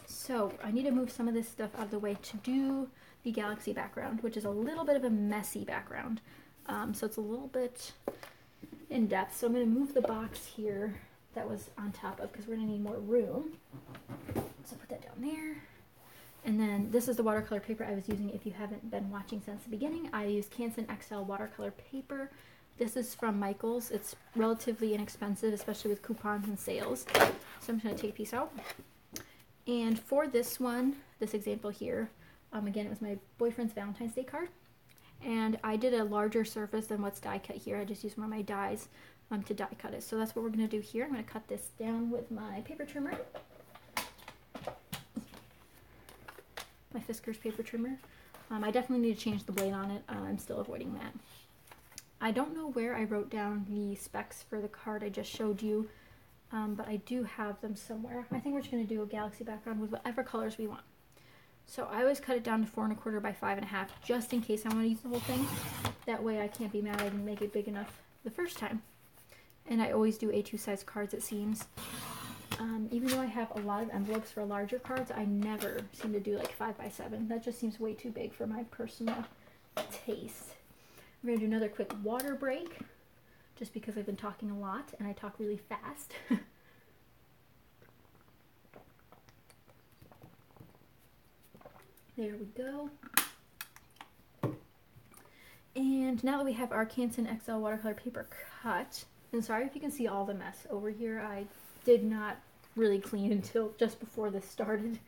So I need to move some of this stuff out of the way to do the galaxy background, which is a little bit of a messy background. So it's a little bit in depth. So I'm going to move the box here that was on top of, because we're going to need more room. So put that down there. And then this is the watercolor paper I was using. If you haven't been watching since the beginning, I use Canson XL watercolor paper. This is from Michaels. It's relatively inexpensive, especially with coupons and sales. So I'm just going to take a piece out. And for this one, this example here, again, it was my boyfriend's Valentine's Day card. And I did a larger surface than what's die cut here. I just used one of my dies to die cut it. So that's what we're going to do here. I'm going to cut this down with my paper trimmer. My Fiskars paper trimmer. I definitely need to change the blade on it. I'm still avoiding that. I don't know where I wrote down the specs for the card I just showed you, but I do have them somewhere. I think we're just going to do a galaxy background with whatever colors we want. So I always cut it down to 4 1/4 by 5 1/2, just in case I want to use the whole thing. That way I can't be mad I didn't make it big enough the first time. And I always do A2 size cards, it seems. Even though I have a lot of envelopes for larger cards, I never seem to do like 5 by 7. That just seems way too big for my personal taste. We're going to do another quick water break, just because I've been talking a lot and I talk really fast. There we go. And now that we have our Canson XL watercolor paper cut, and sorry if you can see all the mess over here, I did not really clean until just before this started,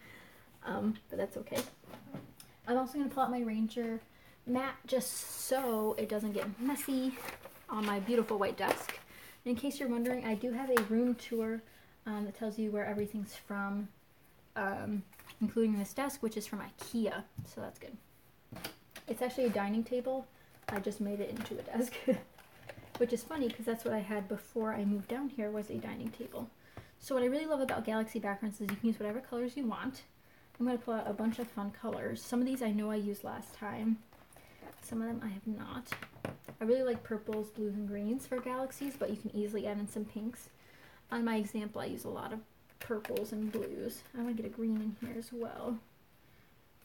but that's okay. I'm also going to pull out my Ranger mat just so it doesn't get messy on my beautiful white desk. In case you're wondering, I do have a room tour that tells you where everything's from, including this desk, which is from IKEA, so that's good. It's actually a dining table. I just made it into a desk, which is funny because that's what I had before I moved down here, was a dining table. So what I really love about galaxy backgrounds is you can use whatever colors you want. I'm going to pull out a bunch of fun colors. Some of these I know I used last time. Some of them I have not. I really like purples, blues, and greens for galaxies, but you can easily add in some pinks. On my example, I use a lot of purples and blues. I want to get a green in here as well.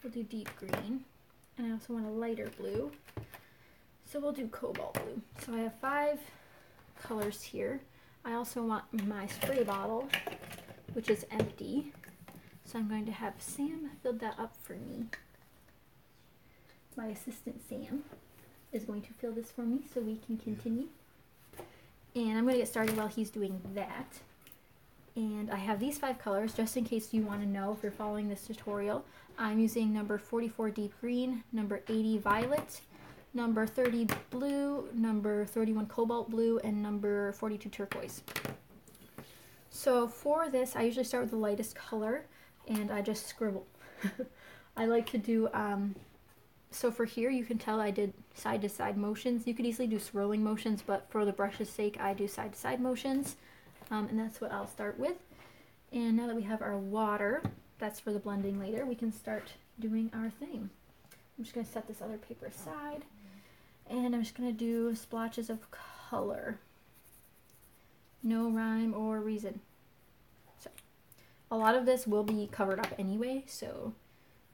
We'll do deep green. And I also want a lighter blue. So we'll do cobalt blue. So I have 5 colors here. I also want my spray bottle, which is empty. So I'm going to have Sam fill that up for me. My assistant Sam is going to fill this for me so we can continue. And I'm going to get started while he's doing that. And I have these 5 colors, just in case you want to know if you're following this tutorial. I'm using number 44 deep green, number 80 violet, number 30 blue, number 31 cobalt blue, and number 42 turquoise. So for this, I usually start with the lightest color, and I just scribble. I like to do, so for here, you can tell I did side-to-side motions. You could easily do swirling motions, but for the brush's sake, I do side-to-side motions. And that's what I'll start with. And now that we have our water, that's for the blending later, we can start doing our thing. I'm just going to set this other paper aside, and I'm just going to do splotches of color. No rhyme or reason. So, a lot of this will be covered up anyway, so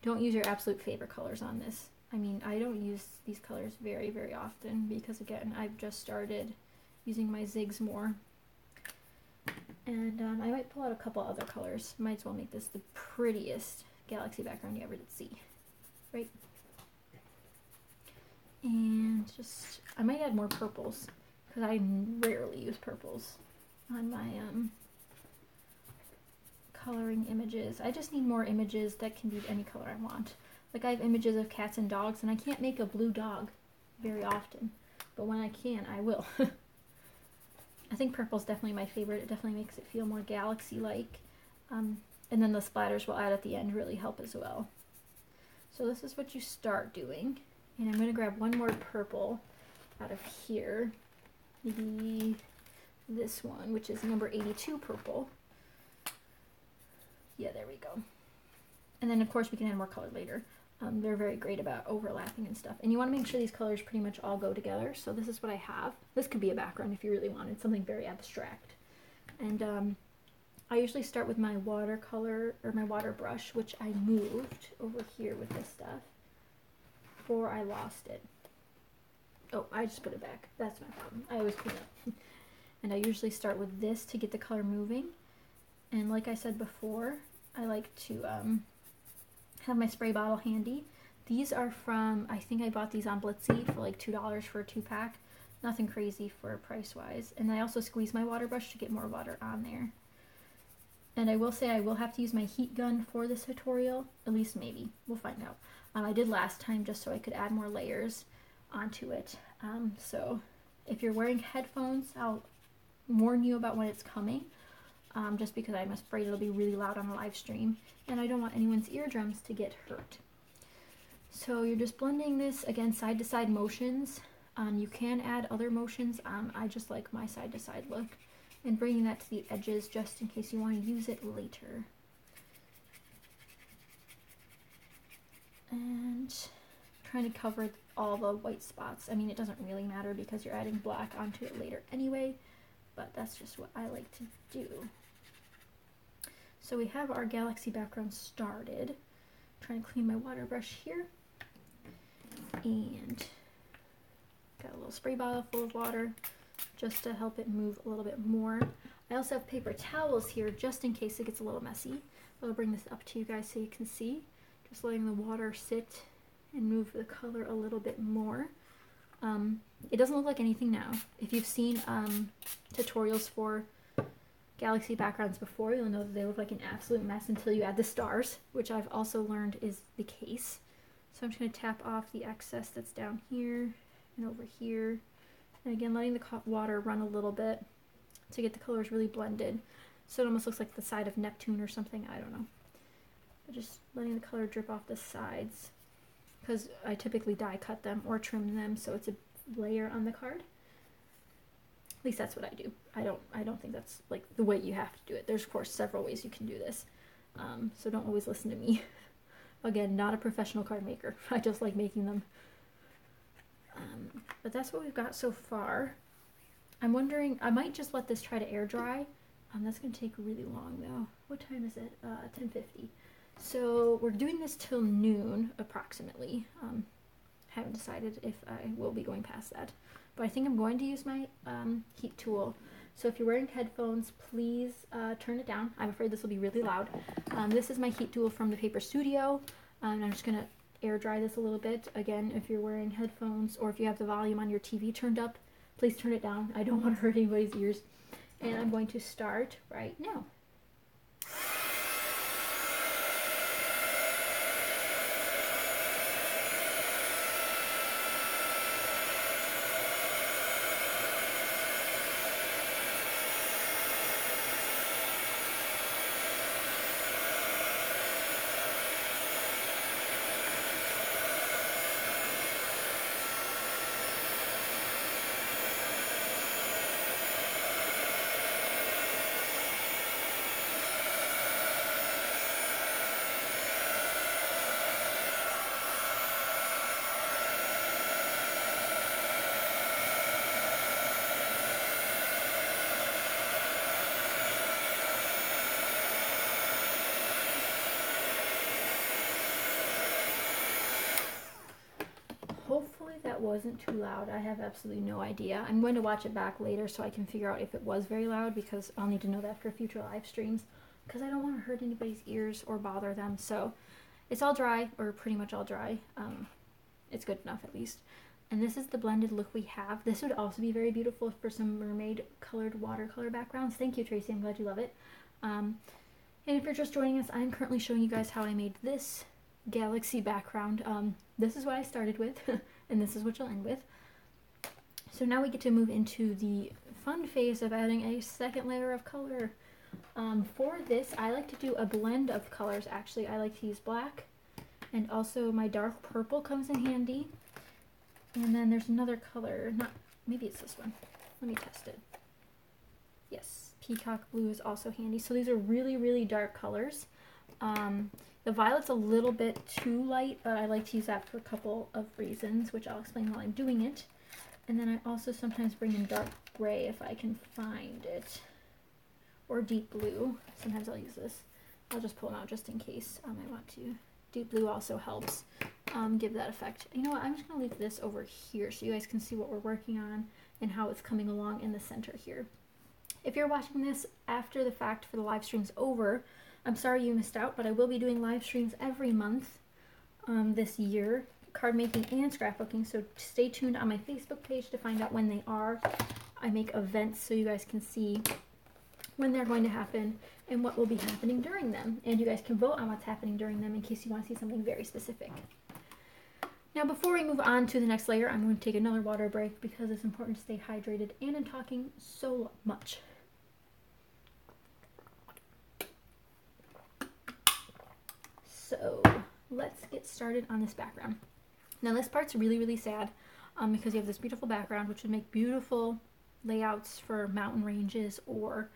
don't use your absolute favorite colors on this. I mean, I don't use these colors very, very often because, again, I've just started using my zigs more. And I might pull out a couple other colors. Might as well make this the prettiest galaxy background you ever did see. Right? And just, I might add more purples because I rarely use purples on my coloring images. I just need more images that can be any color I want. Like I have images of cats and dogs, and I can't make a blue dog very often, but when I can, I will. I think purple's definitely my favorite. It definitely makes it feel more galaxy-like. And then the splatters we'll add at the end really help as well. So this is what you start doing. And I'm going to grab one more purple out of here. Maybe this one, which is number 82 purple. Yeah, there we go. And then, of course, we can add more color later. They're very great about overlapping and stuff. And you want to make sure these colors pretty much all go together. So this is what I have. This could be a background if you really wanted something very abstract. And I usually start with my watercolor, or my water brush, which I moved over here with this stuff before I lost it. Oh, I just put it back. That's my problem. I always clean up. And I usually start with this to get the color moving. And like I said before, I like to have my spray bottle handy. These are from, I think I bought these on Blitsy for like $2 for a 2-pack. Nothing crazy for price-wise. And I also squeeze my water brush to get more water on there. And I will say I will have to use my heat gun for this tutorial. At least maybe. We'll find out. I did last time just so I could add more layers onto it. So if you're wearing headphones, I'll warn you about when it's coming. Just because I'm afraid it'll be really loud on the live stream, and I don't want anyone's eardrums to get hurt. So you're just blending this, again, side to side motions. You can add other motions. I just like my side to side look, and bringing that to the edges just in case you want to use it later. And trying to cover all the white spots. I mean, it doesn't really matter because you're adding black onto it later anyway, but that's just what I like to do. So we have our galaxy background started. Trying to clean my water brush here. And got a little spray bottle full of water just to help it move a little bit more. I also have paper towels here just in case it gets a little messy. I'll bring this up to you guys so you can see. Just letting the water sit and move the color a little bit more. It doesn't look like anything now. If you've seen tutorials for galaxy backgrounds before, you'll know that they look like an absolute mess until you add the stars, which I've also learned is the case. So I'm just going to tap off the excess that's down here and over here. And again, letting the water run a little bit to get the colors really blended. So it almost looks like the side of Neptune or something, I don't know. But just letting the color drip off the sides, because I typically die cut them or trim them so it's a layer on the card. At least that's what I do. I don't think that's like the way you have to do it. There's of course several ways you can do this. So don't always listen to me. Again, not a professional card maker. I just like making them. But that's what we've got so far. I'm wondering, I might just let this try to air dry. That's going to take really long though. What time is it? 10:50. So we're doing this till noon approximately. Haven't decided if I will be going past that. But I think I'm going to use my heat tool. So if you're wearing headphones, please turn it down. I'm afraid this will be really loud. This is my heat tool from the Paper Studio. And I'm just going to air dry this a little bit. Again, if you're wearing headphones or if you have the volume on your TV turned up, please turn it down. I don't want to hurt anybody's ears. And I'm going to start right now. that wasn't too loud. I have absolutely no idea. I'm going to watch it back later so I can figure out if it was very loud, because I'll need to know that for future live streams, because I don't want to hurt anybody's ears or bother them. So it's all dry, or pretty much all dry. It's good enough at least. And this is the blended look we have. This would also be very beautiful for some mermaid colored watercolor backgrounds. Thank you, Tracy. I'm glad you love it. And if you're just joining us, I'm currently showing you guys how I made this galaxy background. This is what I started with, and this is what you'll end with. So now we get to move into the fun phase of adding a second layer of color. For this, I like to do a blend of colors. Actually, I like to use black, and also my dark purple comes in handy. And then there's another color, maybe it's this one. Let me test it. Yes, peacock blue is also handy. So these are really, really dark colors. The violet's a little bit too light, but I like to use that for a couple of reasons, which I'll explain while I'm doing it. And then I also sometimes bring in dark gray if I can find it, or deep blue. Sometimes I'll use this. I'll just pull them out just in case I want to. Deep blue also helps give that effect. You know what, I'm just going to leave this over here so you guys can see what we're working on and how it's coming along in the center here. If you're watching this after the fact for the live stream's over, I'm sorry you missed out, but I will be doing live streams every month this year, card making and scrapbooking, so stay tuned on my Facebook page to find out when they are. I make events so you guys can see when they're going to happen and what will be happening during them, and you guys can vote on what's happening during them in case you want to see something very specific. Now before we move on to the next layer, I'm going to take another water break because it's important to stay hydrated, and I'm talking so much. So let's get started on this background. Now this part's really, really sad because you have this beautiful background, which would make beautiful layouts for mountain ranges or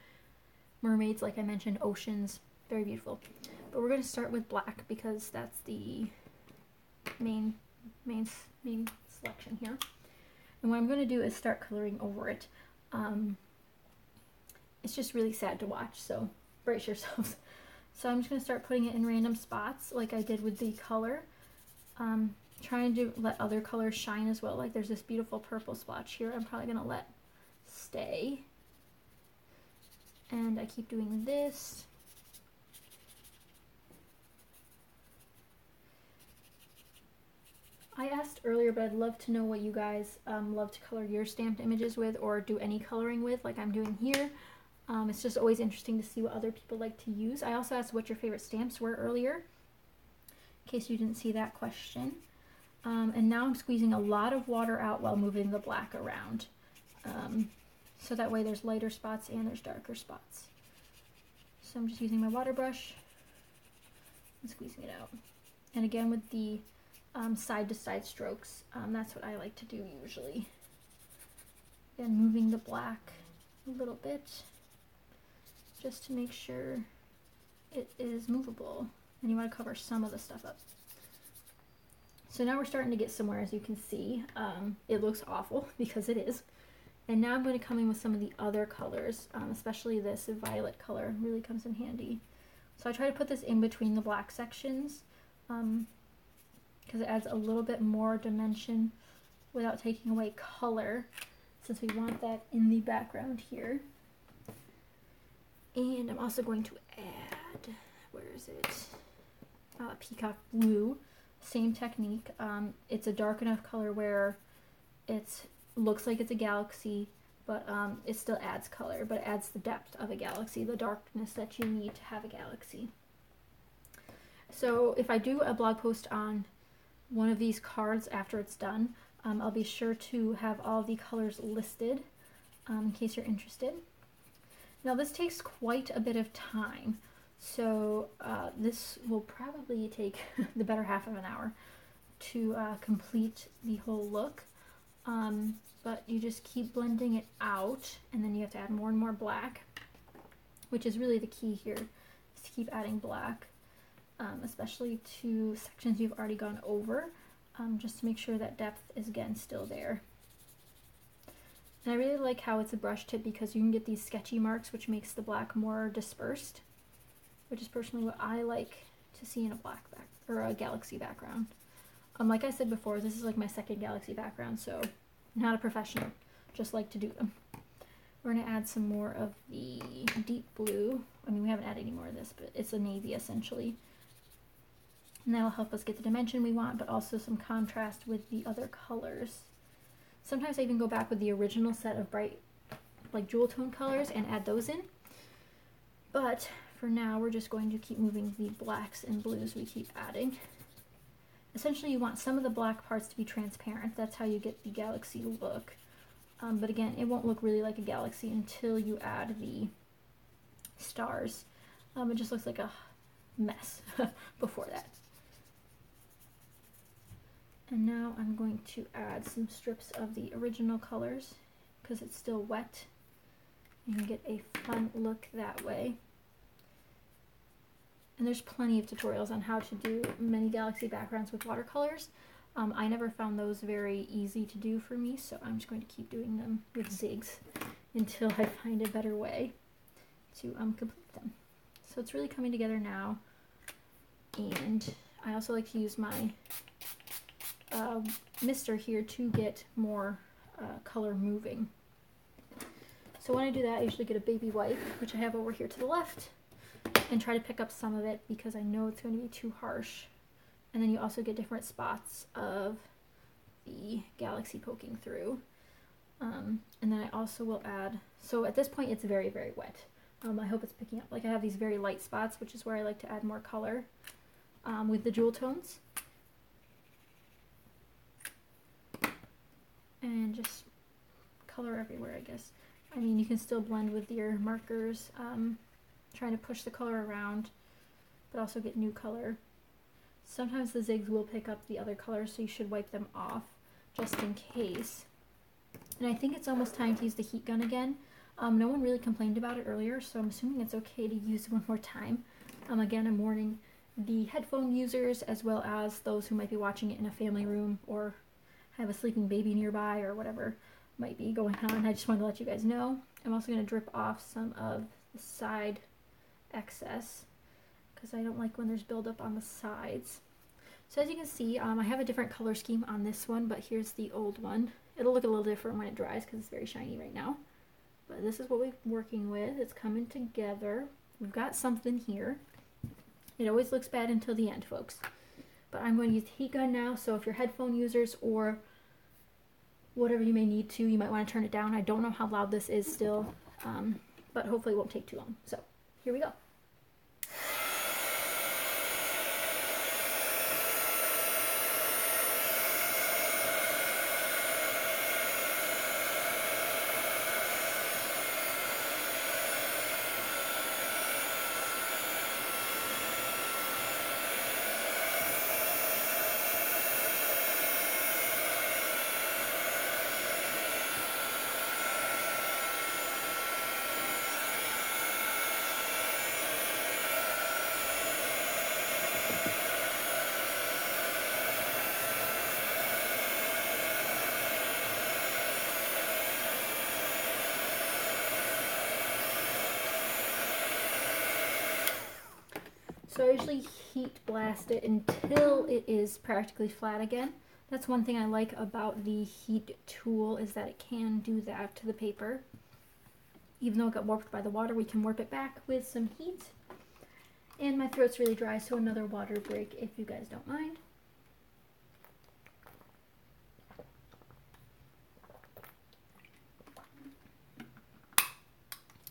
mermaids, like I mentioned, oceans, very beautiful. But we're going to start with black because that's the main selection here. And what I'm going to do is start coloring over it. It's just really sad to watch, so brace yourselves. So I'm just going to start putting it in random spots like I did with the color. Trying to let other colors shine as well. Like there's this beautiful purple splotch here I'm probably going to let stay. And I keep doing this. I asked earlier, but I'd love to know what you guys love to color your stamped images with, or do any coloring with, like I'm doing here. It's just always interesting to see what other people like to use. I also asked what your favorite stamps were earlier, in case you didn't see that question. And now I'm squeezing a lot of water out while moving the black around. So that way there's lighter spots and there's darker spots. So I'm just using my water brush and squeezing it out. And again with the side to side strokes, that's what I like to do usually. Again, moving the black a little bit just to make sure it is movable. And you want to cover some of the stuff up. So now we're starting to get somewhere, as you can see. It looks awful because it is. And now I'm going to come in with some of the other colors, especially this violet color really comes in handy. So I try to put this in between the black sections because it adds a little bit more dimension without taking away color, since we want that in the background here. And I'm also going to add, where is it? Peacock blue. Same technique. It's a dark enough color where it looks like it's a galaxy, but it still adds color, but it adds the depth of a galaxy, the darkness that you need to have a galaxy. So if I do a blog post on one of these cards after it's done, I'll be sure to have all the colors listed in case you're interested. Now this takes quite a bit of time. So this will probably take the better half of an hour to complete the whole look. But you just keep blending it out, and then you have to add more and more black, which is really the key here, is to keep adding black, especially to sections you've already gone over, just to make sure that depth is again still there. And I really like how it's a brush tip because you can get these sketchy marks, which makes the black more dispersed, which is personally what I like to see in a black or a galaxy background. Like I said before, this is like my second galaxy background, so I'm not a professional, just like to do them. We're going to add some more of the deep blue. I mean, we haven't added any more of this, but it's a navy essentially. And that'll help us get the dimension we want, but also some contrast with the other colors. Sometimes I even go back with the original set of bright, like jewel tone colors and add those in. But for now, we're just going to keep moving the blacks and blues we keep adding. Essentially, you want some of the black parts to be transparent. That's how you get the galaxy look. But again, it won't look really like a galaxy until you add the stars. It just looks like a mess before that. And now I'm going to add some strips of the original colors because it's still wet. You can get a fun look that way. And there's plenty of tutorials on how to do many galaxy backgrounds with watercolors. I never found those very easy to do for me, so I'm just going to keep doing them with zigs until I find a better way to complete them. So it's really coming together now. And I also like to use my mister here to get more color moving. So when I do that, I usually get a baby wipe, which I have over here to the left, and try to pick up some of it because I know it's going to be too harsh. And then you also get different spots of the galaxy poking through. And then I also will add, so at this point it's very, very wet. I hope it's picking up. Like I have these very light spots, which is where I like to add more color with the jewel tones. And just color everywhere, I guess. I mean, you can still blend with your markers, trying to push the color around, but also get new color. Sometimes the zigs will pick up the other colors, so you should wipe them off just in case. And I think it's almost time to use the heat gun again. No one really complained about it earlier, so I'm assuming it's okay to use it one more time. Again, I'm warning the headphone users as well as those who might be watching it in a family room or have a sleeping baby nearby or whatever might be going on. I just wanted to let you guys know. I'm also going to drip off some of the side excess because I don't like when there's buildup on the sides. So as you can see, I have a different color scheme on this one, but here's the old one. It'll look a little different when it dries because it's very shiny right now. But this is what we're working with. It's coming together. We've got something here. It always looks bad until the end, folks. But I'm going to use the heat gun now, so if you're headphone users or whatever you may need to, you might want to turn it down. I don't know how loud this is still, but hopefully it won't take too long. So here we go. So I usually heat blast it until it is practically flat again. That's one thing I like about the heat tool is that it can do that to the paper. Even though it got warped by the water, we can warp it back with some heat. And my throat's really dry, so another water break if you guys don't mind.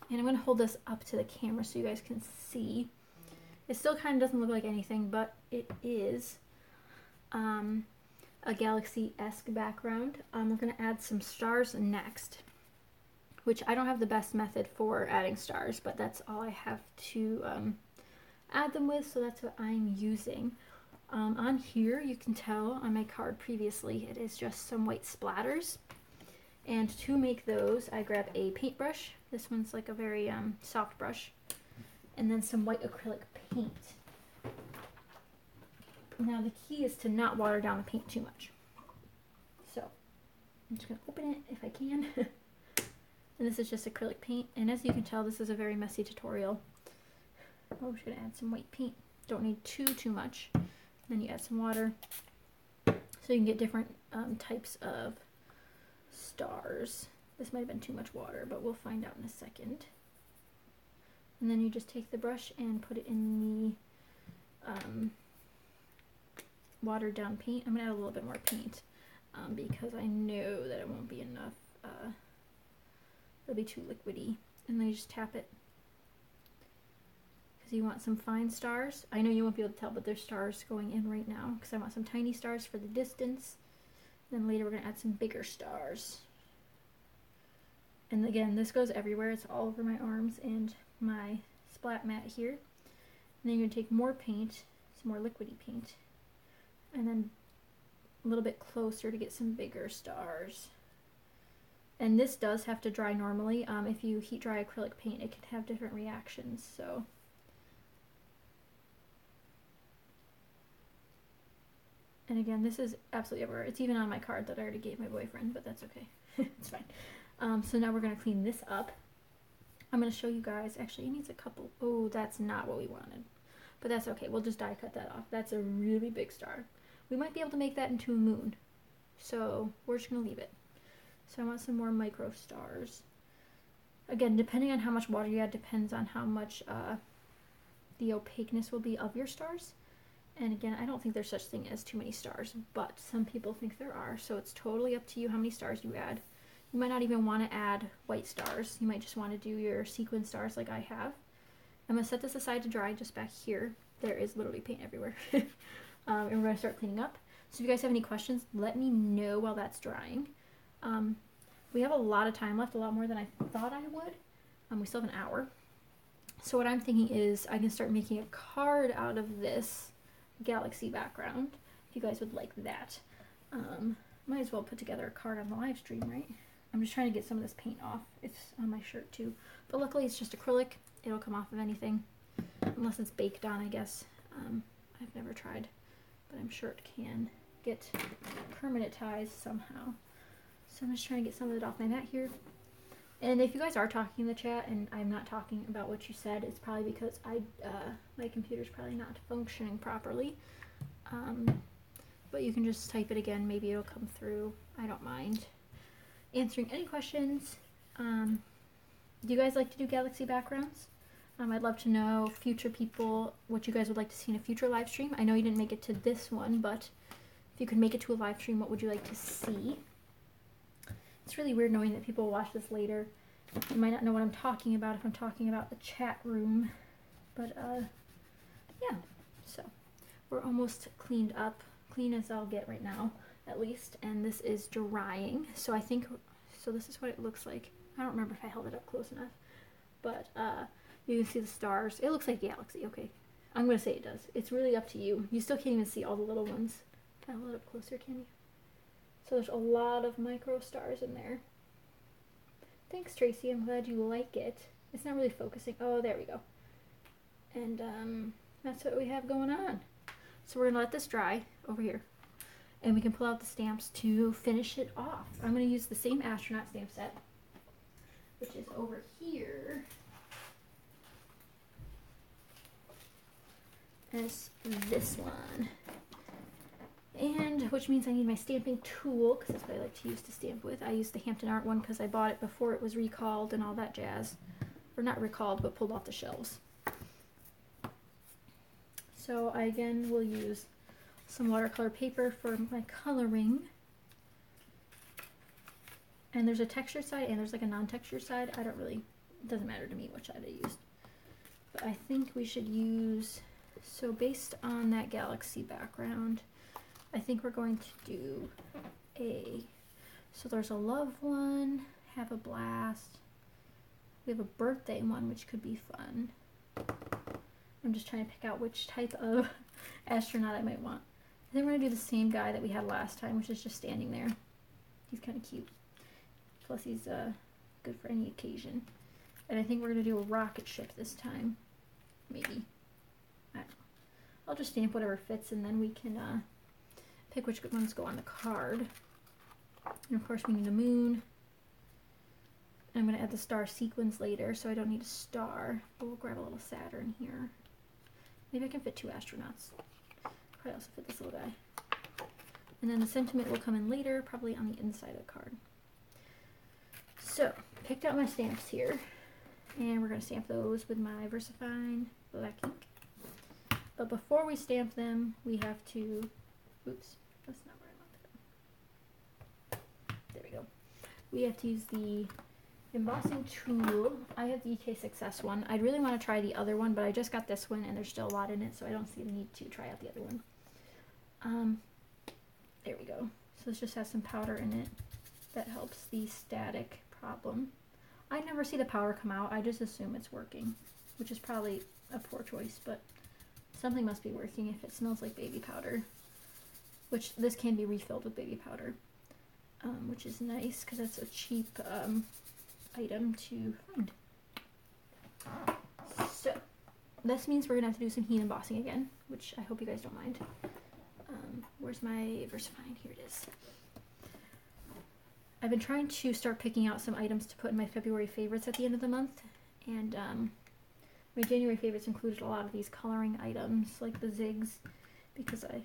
And I'm going to hold this up to the camera so you guys can see. It still kind of doesn't look like anything, but it is a galaxy-esque background. We're going to add some stars next, which I don't have the best method for adding stars, but that's all I have to add them with, so that's what I'm using. On here, you can tell on my card previously, it is just some white splatters. And to make those, I grab a paintbrush. This one's like a very soft brush. And then some white acrylic paint. Now the key is to not water down the paint too much. So I'm just going to open it if I can. And this is just acrylic paint. And as you can tell, this is a very messy tutorial. Oh, we're just going to add some white paint. Don't need too much. Then you add some water. And So you can get different types of stars. This might have been too much water, but we'll find out in a second. And then you just take the brush and put it in the watered down paint. I'm going to add a little bit more paint because I know that it won't be enough. It'll be too liquidy. And then you just tap it. Because you want some fine stars. I know you won't be able to tell, but there's stars going in right now because I want some tiny stars for the distance. Then later we're going to add some bigger stars. And again, this goes everywhere. It's all over my arms and my splat mat here. And then you're going to take more paint, some more liquidy paint, and then a little bit closer to get some bigger stars. And this does have to dry normally. If you heat dry acrylic paint, it can have different reactions. So and again, this is absolutely everywhere. It's even on my card that I already gave my boyfriend, but that's okay. It's fine. So now we're going to clean this up. I'm going to show you guys. Actually, it needs a couple. Oh, that's not what we wanted. But that's okay. We'll just die cut that off. That's a really big star. We might be able to make that into a moon. So we're just going to leave it. So I want some more micro stars. Again, depending on how much water you add, depends on how much the opaqueness will be of your stars. And again, I don't think there's such thing as too many stars, but some people think there are. So it's totally up to you how many stars you add. You might not even want to add white stars. You might just want to do your sequin stars like I have. I'm going to set this aside to dry just back here. There is literally paint everywhere. And we're going to start cleaning up. So if you guys have any questions, let me know while that's drying. We have a lot of time left, a lot more than I thought I would. We still have an hour. So what I'm thinking is I can start making a card out of this galaxy background, if you guys would like that. Might as well put together a card on the live stream, right? I'm just trying to get some of this paint off. It's on my shirt too. But luckily it's just acrylic. It'll come off of anything. Unless it's baked on, I guess. I've never tried. But I'm sure it can get permanentized somehow. So I'm just trying to get some of it off my mat here. And if you guys are talking in the chat and I'm not talking about what you said, it's probably because my computer's probably not functioning properly. But you can just type it again. Maybe it'll come through. I don't mind answering any questions. Do you guys like to do galaxy backgrounds? I'd love to know, future people, what you guys would like to see in a future live stream. I know you didn't make it to this one, but if you could make it to a live stream, what would you like to see? It's really weird knowing that people will watch this later. You might not know what I'm talking about if I'm talking about the chat room. But, yeah. So, we're almost cleaned up. Clean as I'll get right now, at least. And this is drying. So I think, so this is what it looks like. I don't remember if I held it up close enough. But, you can see the stars. It looks like a galaxy. Okay. I'm going to say it does. It's really up to you. You still can't even see all the little ones. Can I hold it up closer, can you? So there's a lot of micro stars in there. Thanks, Tracy. I'm glad you like it. It's not really focusing. Oh, there we go. And that's what we have going on. So we're going to let this dry over here. And we can pull out the stamps to finish it off. I'm going to use the same astronaut stamp set, which is over here. As this one. And which means I need my stamping tool, because that's what I like to use to stamp with. I used the Hampton Art one because I bought it before it was recalled and all that jazz. Or not recalled, but pulled off the shelves. So I again will use some watercolor paper for my coloring. And there's a texture side and there's like a non-texture side. I don't really, it doesn't matter to me which side I used. But I think we should use, so based on that galaxy background, I think we're going to do so there's a love one, have a blast. We have a birthday one, which could be fun. I'm just trying to pick out which type of astronaut I might want. I think we're going to do the same guy that we had last time, which is just standing there. He's kind of cute. Plus he's good for any occasion. And I think we're going to do a rocket ship this time. Maybe. I don't know. I'll just stamp whatever fits and then we can pick which ones go on the card. And of course we need a moon. I'm going to add the star sequins later, so I don't need a star. But we'll grab a little Saturn here. Maybe I can fit 2 astronauts. Probably also fit this little guy. And then the sentiment will come in later, probably on the inside of the card. So, picked out my stamps here. And we're going to stamp those with my VersaFine black ink. But before we stamp them, we have to... Oops, that's not where I want that. There we go. We have to use the embossing tool. I have the EK Success one. I'd really want to try the other one, but I just got this one and there's still a lot in it, so I don't see the need to try out the other one. There we go. So this just has some powder in it that helps the static problem. I never see the powder come out. I just assume it's working, which is probably a poor choice, but something must be working if it smells like baby powder, which this can be refilled with baby powder, which is nice because that's a cheap item to find. So this means we're gonna have to do some heat embossing again, which I hope you guys don't mind. Where's my VersaFine? Here it is. I've been trying to start picking out some items to put in my February favorites at the end of the month, and my January favorites included a lot of these coloring items like the zigs because I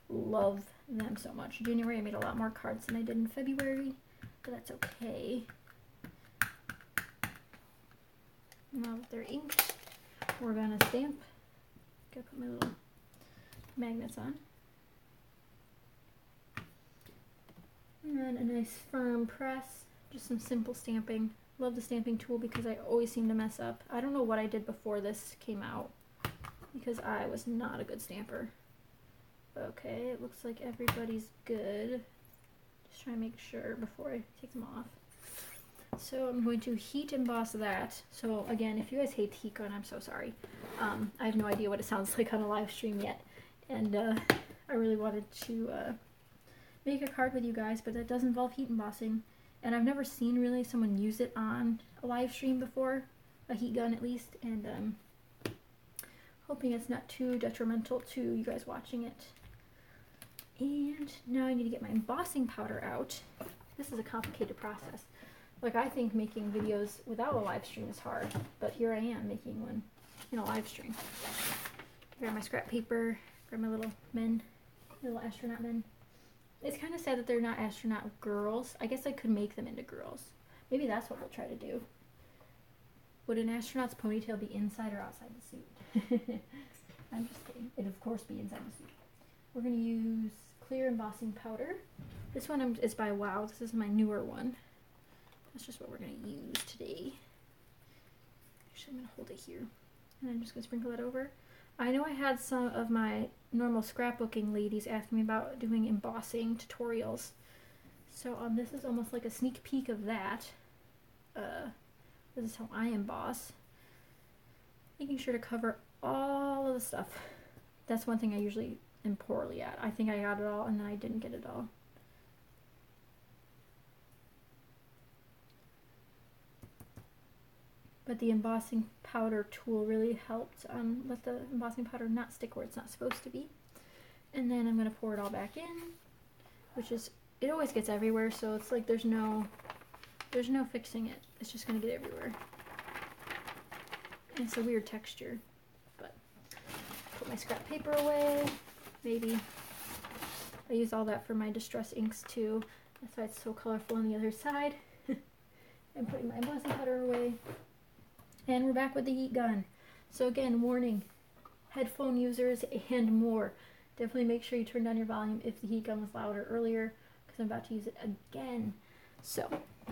love them so much. January I made a lot more cards than I did in February, but that's okay. Now with their ink, we're gonna stamp. Gotta put my little magnets on. And then a nice firm press, just some simple stamping. Love the stamping tool because I always seem to mess up. I don't know what I did before this came out because I was not a good stamper. Okay, it looks like everybody's good. Just try to make sure before I take them off. So I'm going to heat emboss that. So again, if you guys hate the heat gun, I'm so sorry. I have no idea what it sounds like on a live stream yet. And I really wanted to make a card with you guys, but that does involve heat embossing. And I've never seen really someone use it on a live stream before, a heat gun at least, and hoping it's not too detrimental to you guys watching it. And now I need to get my embossing powder out. This is a complicated process. Like, I think making videos without a live stream is hard, but here I am making one in a live stream. Grab my scrap paper, grab my little men, little astronaut men. It's kind of sad that they're not astronaut girls. I guess I could make them into girls. Maybe that's what we'll try to do. Would an astronaut's ponytail be inside or outside the suit? I'm just kidding. It'd of course be inside the suit. We're going to use clear embossing powder. This one is by Wow. This is my newer one. That's just what we're going to use today. Actually, I'm going to hold it here. And I'm just going to sprinkle that over. I know I had some of my normal scrapbooking ladies asking me about doing embossing tutorials. So this is almost like a sneak peek of that. This is how I emboss. Making sure to cover all of the stuff. That's one thing I usually am poorly at. I think I got it all and then I didn't get it all. But the embossing powder tool really helped let the embossing powder not stick where it's not supposed to be. And then I'm going to pour it all back in, which is, it always gets everywhere, so it's like there's no fixing it. It's just going to get everywhere. And it's a weird texture, but put my scrap paper away, maybe. I use all that for my distress inks too. That's why it's so colorful on the other side. I'm putting my embossing powder away. And we're back with the heat gun. So again, warning, headphone users and more. Definitely make sure you turn down your volume if the heat gun was louder earlier, because I'm about to use it again. So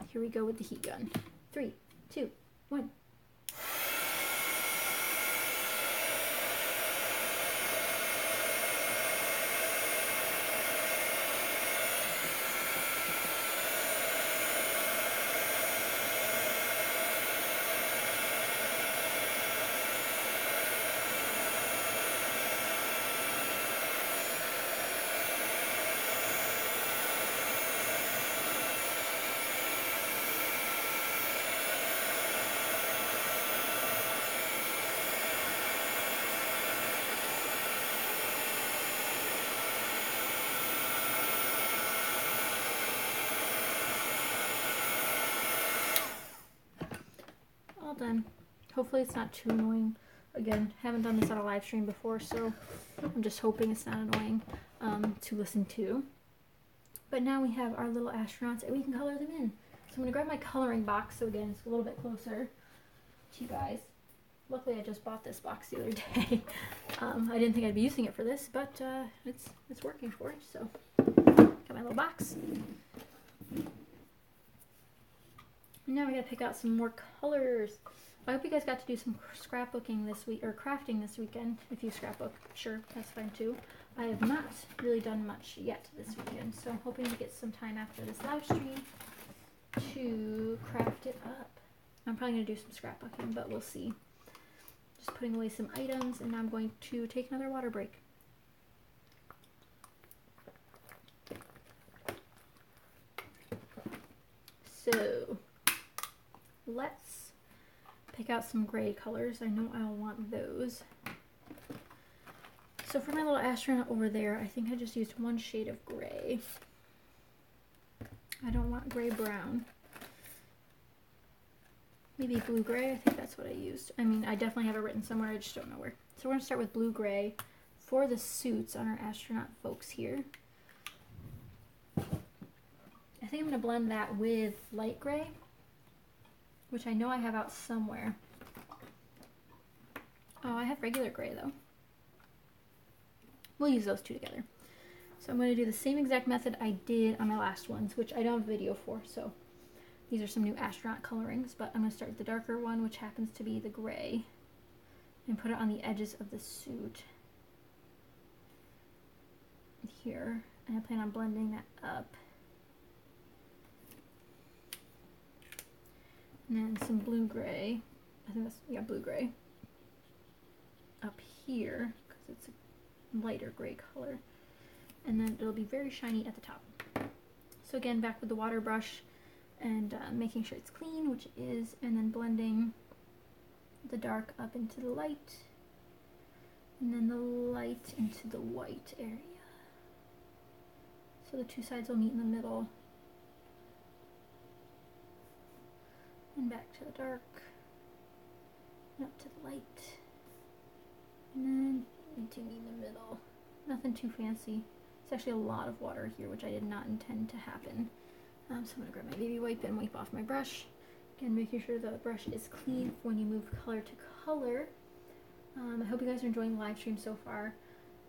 here we go with the heat gun. 3, 2, 1. Done. Hopefully it's not too annoying. Again, haven't done this on a live stream before, so I'm just hoping it's not annoying to listen to. But now we have our little astronauts and we can color them in. So I'm gonna grab my coloring box, so again, it's a little bit closer to you guys. Luckily I just bought this box the other day. I didn't think I'd be using it for this, but it's working for it, so. Got my little box. Now we gotta pick out some more colors. I hope you guys got to do some scrapbooking this week, or crafting this weekend. If you scrapbook, sure, that's fine too. I have not really done much yet this weekend, so I'm hoping to get some time after this live stream to craft it up. I'm probably gonna do some scrapbooking, but we'll see. Just putting away some items, and now I'm going to take another water break. So let's pick out some gray colors. I know I'll want those. So for my little astronaut over there, I think I just used one shade of gray. I don't want gray brown. Maybe blue gray, I think that's what I used. I mean, I definitely have it written somewhere, I just don't know where. So we're gonna start with blue gray for the suits on our astronaut folks here. I think I'm gonna blend that with light gray, which I know I have out somewhere. Oh, I have regular gray though. We'll use those two together. So I'm going to do the same exact method I did on my last ones, which I don't have a video for, so these are some new astronaut colorings, but I'm going to start with the darker one, which happens to be the gray, and put it on the edges of the suit here, and I plan on blending that up. And then some blue gray, I think that's, yeah, blue gray, up here, because it's a lighter gray color. And then it'll be very shiny at the top. So again, back with the water brush and making sure it's clean, which it is, and then blending the dark up into the light, and then the light into the white area. So the two sides will meet in the middle. And back to the dark, and up to the light, and then into meet in the middle. Nothing too fancy. It's actually a lot of water here, which I did not intend to happen. So I'm going to grab my baby wipe and wipe off my brush. Again, making sure the brush is clean when you move color to color. I hope you guys are enjoying the live stream so far.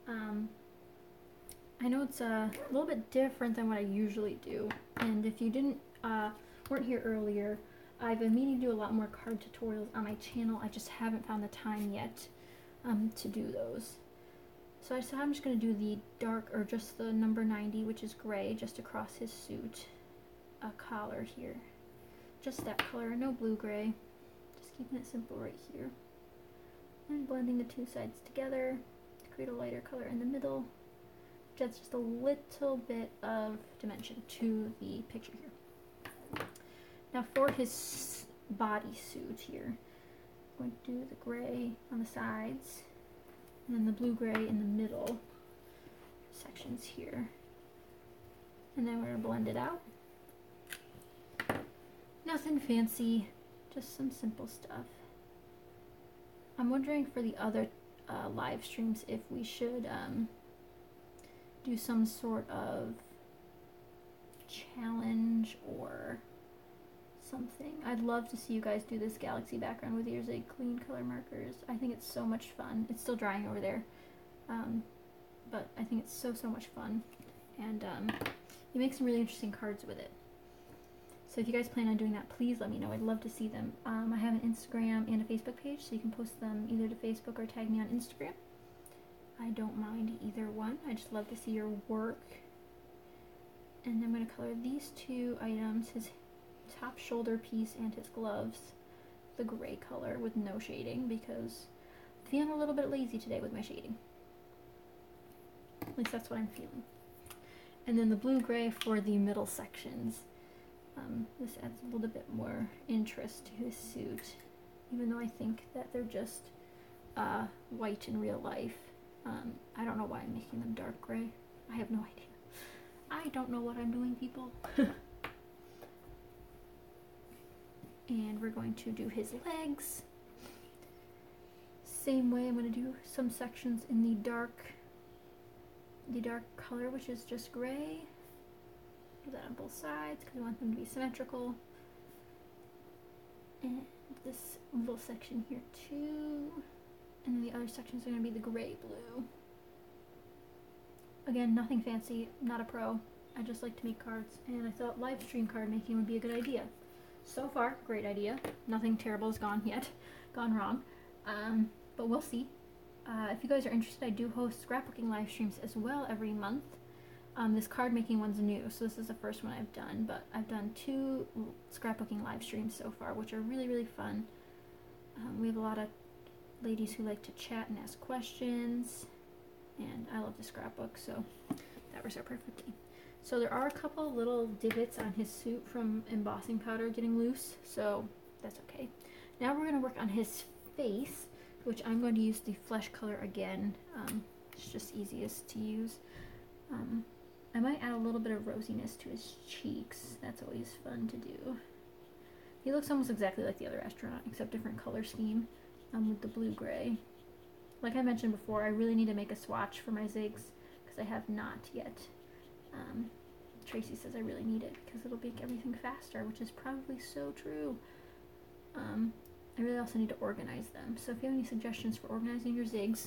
I know it's a little bit different than what I usually do. And if you weren't here earlier, I've been meaning to do a lot more card tutorials on my channel. I just haven't found the time yet to do those. So I'm just going to do the dark, or just the number 90, which is gray, just across his suit. A collar here. Just that color, no blue gray. Just keeping it simple right here. And blending the two sides together to create a lighter color in the middle. Which adds just a little bit of dimension to the picture here. Now for his bodysuit here, I'm going to do the gray on the sides. And then the blue-gray in the middle sections here. And then we're going to blend it out. Nothing fancy, just some simple stuff. I'm wondering for the other live streams if we should do some sort of challenge or something. I'd love to see you guys do this galaxy background with your Zig Clean color markers. I think it's so much fun. It's still drying over there, but I think it's so much fun, and you make some really interesting cards with it. So if you guys plan on doing that, please let me know. I'd love to see them. I have an Instagram and a Facebook page, so you can post them either to Facebook or tag me on Instagram. I don't mind either one. I just love to see your work. And I'm going to color these two items, his top shoulder piece and his gloves, the gray color with no shading, because I'm feeling a little bit lazy today with my shading. At least that's what I'm feeling. And then the blue-gray for the middle sections. This adds a little bit more interest to his suit, even though I think that they're just white in real life. I don't know why I'm making them dark gray. I have no idea. I don't know what I'm doing, people. And we're going to do his legs. Same way, I'm going to do some sections in the dark color, which is just gray. Do that on both sides because I want them to be symmetrical. And this little section here too. And then the other sections are going to be the gray blue. Again, nothing fancy, not a pro. I just like to make cards, and I thought live stream card making would be a good idea. So far, great idea. Nothing terrible has gone wrong. But we'll see. If you guys are interested, I do host scrapbooking live streams as well every month. This card making one's new, so this is the first one I've done, but I've done 2 scrapbooking live streams so far, which are really, really fun. We have a lot of ladies who like to chat and ask questions, and I love to scrapbook, so that works out perfectly. So there are a couple little divots on his suit from embossing powder getting loose, so that's okay. Now we're going to work on his face, which I'm going to use the flesh color again. It's just easiest to use. I might add a little bit of rosiness to his cheeks. That's always fun to do. He looks almost exactly like the other astronaut, except different color scheme with the blue-gray. Like I mentioned before, I really need to make a swatch for my zigs, because I have not yet. Tracy says I really need it, because it'll make everything faster, which is probably so true. I really also need to organize them. So if you have any suggestions for organizing your zigs,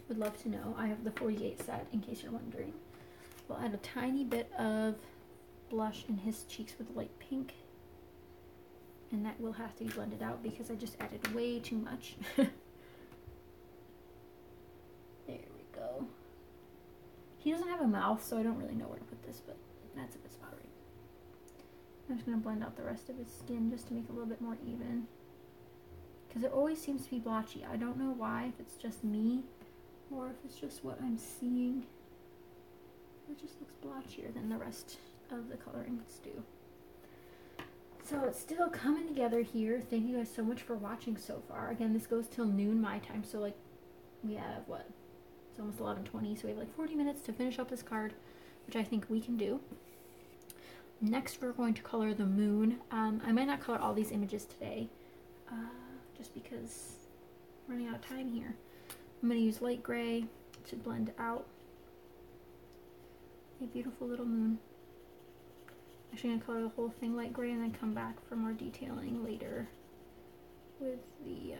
would love to know. I have the 48 set, in case you're wondering. We'll add a tiny bit of blush in his cheeks with light pink. And that will have to be blended out because I just added way too much. There we go. He doesn't have a mouth, so I don't really know where to put this, but that's a good spot right. I'm just going to blend out the rest of his skin just to make it a little bit more even. Because it always seems to be blotchy. I don't know why, if it's just me or if it's just what I'm seeing. It just looks blotchier than the rest of the colorings do. So it's still coming together here. Thank you guys so much for watching so far. Again, this goes till noon my time, so like we have what? It's almost 11:20, so we have like 40 minutes to finish up this card, which I think we can do. Next, we're going to color the moon. I might not color all these images today, just because I'm running out of time here. I'm going to use light gray to blend out a beautiful little moon. Actually, I'm going to color the whole thing light gray and then come back for more detailing later with the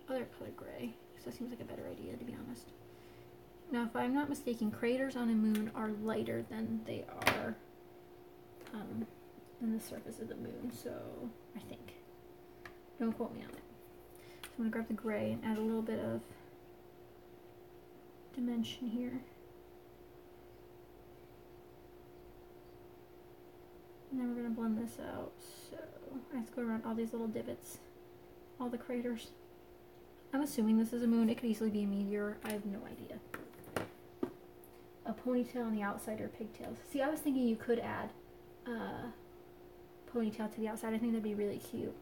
other color gray, because that seems like a better idea, to be honest. Now, if I'm not mistaken, craters on a moon are lighter than they are than the surface of the moon, so I think. Don't quote me on it. So I'm going to grab the gray and add a little bit of dimension here. And then we're going to blend this out. So I have to go around all these little divots, all the craters. I'm assuming this is a moon. It could easily be a meteor. I have no idea. A ponytail on the outside or pigtails. See, I was thinking you could add ponytail to the outside. I think that'd be really cute.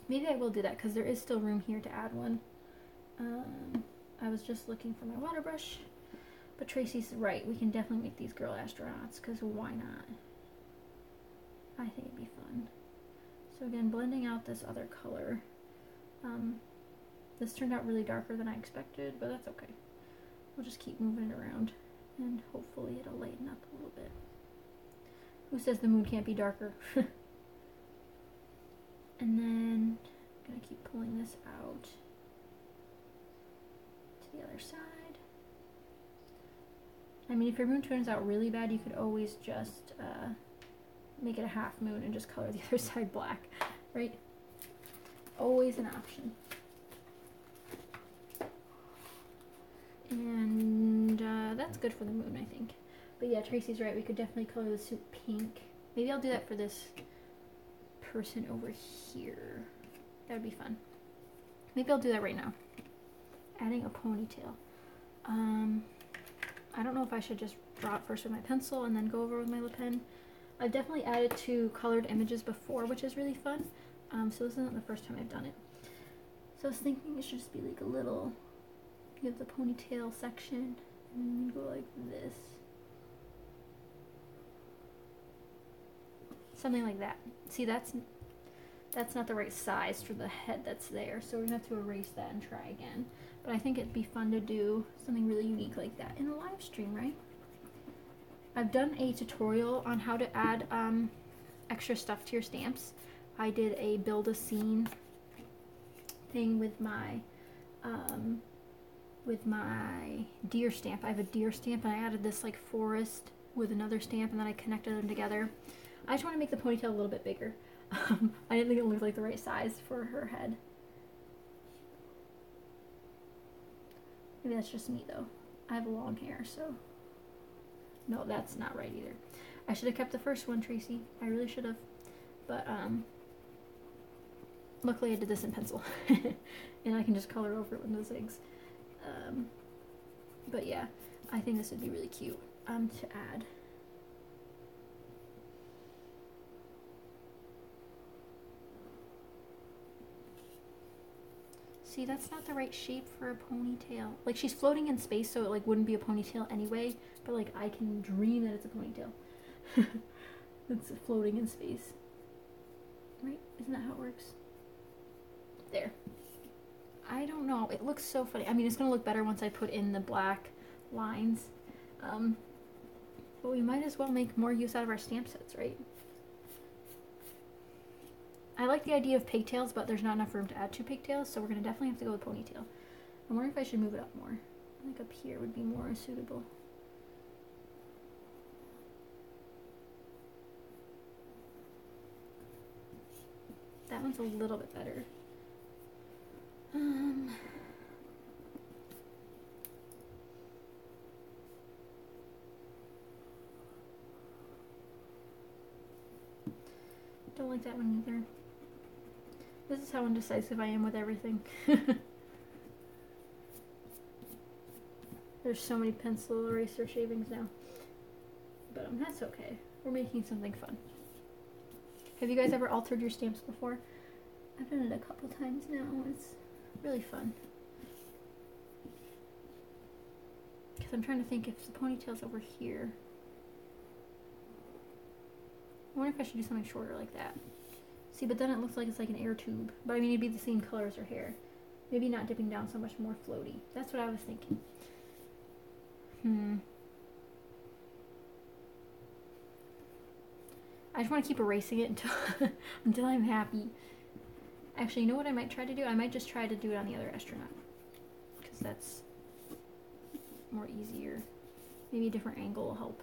Maybe I will do that because there is still room here to add one. I was just looking for my water brush, but Tracy's right. We can definitely make these girl astronauts, because why not? I think it'd be fun. So again, blending out this other color. This turned out really darker than I expected, but that's okay. We'll just keep moving it around, and hopefully it'll lighten up a little bit. Who says the moon can't be darker? And then I'm going to keep pulling this out to the other side. I mean, if your moon turns out really bad, you could always just make it a half moon and just color the other side black, right? Always an option. And that's good for the moon, I think. But yeah, Tracy's right. We could definitely color the suit pink. Maybe I'll do that for this person over here. That would be fun. Maybe I'll do that right now. Adding a ponytail. I don't know if I should just draw it first with my pencil and then go over with my lip pen. I've definitely added to colored images before, which is really fun. So this isn't the first time I've done it. So I was thinking it should just be like a little, you have the ponytail section, and you go like this. Something like that. See, that's not the right size for the head that's there, so we're gonna have to erase that and try again. But I think it'd be fun to do something really unique like that in a live stream, right? I've done a tutorial on how to add extra stuff to your stamps. I did a build a scene thing with my deer stamp. I have a deer stamp and I added this like forest with another stamp and then I connected them together. I just want to make the ponytail a little bit bigger. I didn't think it looked like the right size for her head. Maybe that's just me though. I have long hair, so no, that's not right either. I should have kept the first one, Tracy. I really should have. But luckily I did this in pencil. And I can just color over it with no zigs. But yeah, I think this would be really cute to add. See, that's not the right shape for a ponytail. Like, she's floating in space, so it like wouldn't be a ponytail anyway. But like, I can dream that it's a ponytail. It's floating in space. Right? Isn't that how it works? There. I don't know. It looks so funny. I mean, it's gonna look better once I put in the black lines. But we might as well make more use out of our stamp sets, right? I like the idea of pigtails, but there's not enough room to add 2 pigtails, so we're gonna definitely have to go with ponytail. I'm wondering if I should move it up more. I think up here would be more suitable. That one's a little bit better. Don't like that one either. This is how indecisive I am with everything. There's so many pencil eraser shavings now. But that's okay. We're making something fun. Have you guys ever altered your stamps before? I've done it a couple times now. It's really fun. Because I'm trying to think if the ponytail's over here. I wonder if I should do something shorter like that. See, but then it looks like it's like an air tube. But I mean, it'd be the same color as her hair. Maybe not dipping down so much, more floaty. That's what I was thinking. I just want to keep erasing it until until I'm happy. Actually, you know what I might try to do? I might just try to do it on the other astronaut. Because that's more easier. Maybe a different angle will help.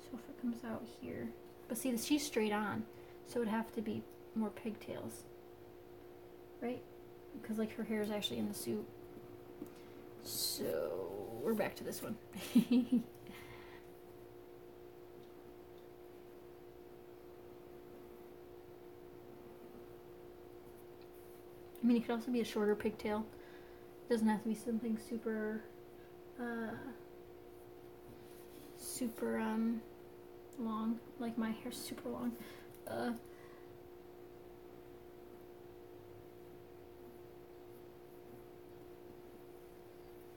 So if it comes out here. But see, she's straight on. So it would have to be more pigtails. Right? Because like her hair is actually in the suit. So we're back to this one. I mean, it could also be a shorter pigtail. It doesn't have to be something super, super, long. Like my hair's super long.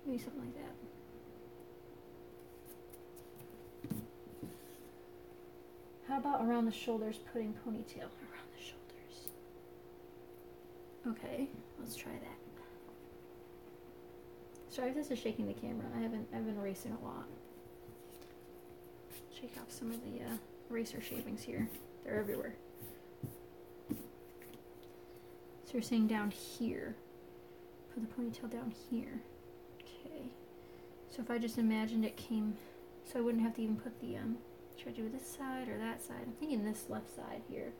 Maybe something like that. How about around the shoulders, putting ponytail around the shoulders? Okay, let's try that. Sorry if this is shaking the camera. I've been erasing a lot. Shake off some of the eraser shavings here. They're everywhere. So you're saying down here. Put the ponytail down here. Okay. So if I just imagined it came, so I wouldn't have to even put the, should I do this side or that side? I'm thinking this left side here.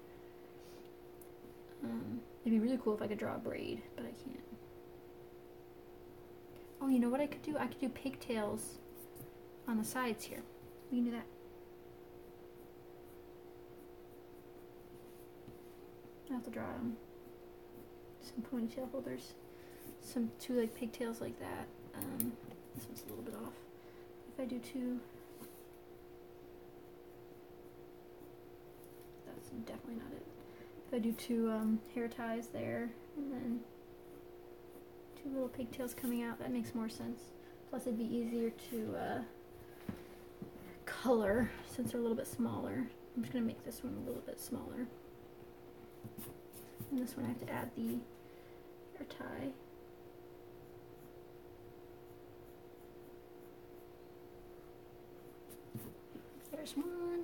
It'd be really cool if I could draw a braid, but I can't. Oh, you know what I could do? I could do pigtails on the sides here. We can do that. I'll have to draw some ponytail holders. Two like pigtails like that. This one's a little bit off. If I do 2, that's definitely not it. If I do 2 hair ties there, and then 2 little pigtails coming out, that makes more sense. Plus it'd be easier to color since they're a little bit smaller. I'm just gonna make this one a little bit smaller. And this one I have to add the hair tie. there's one.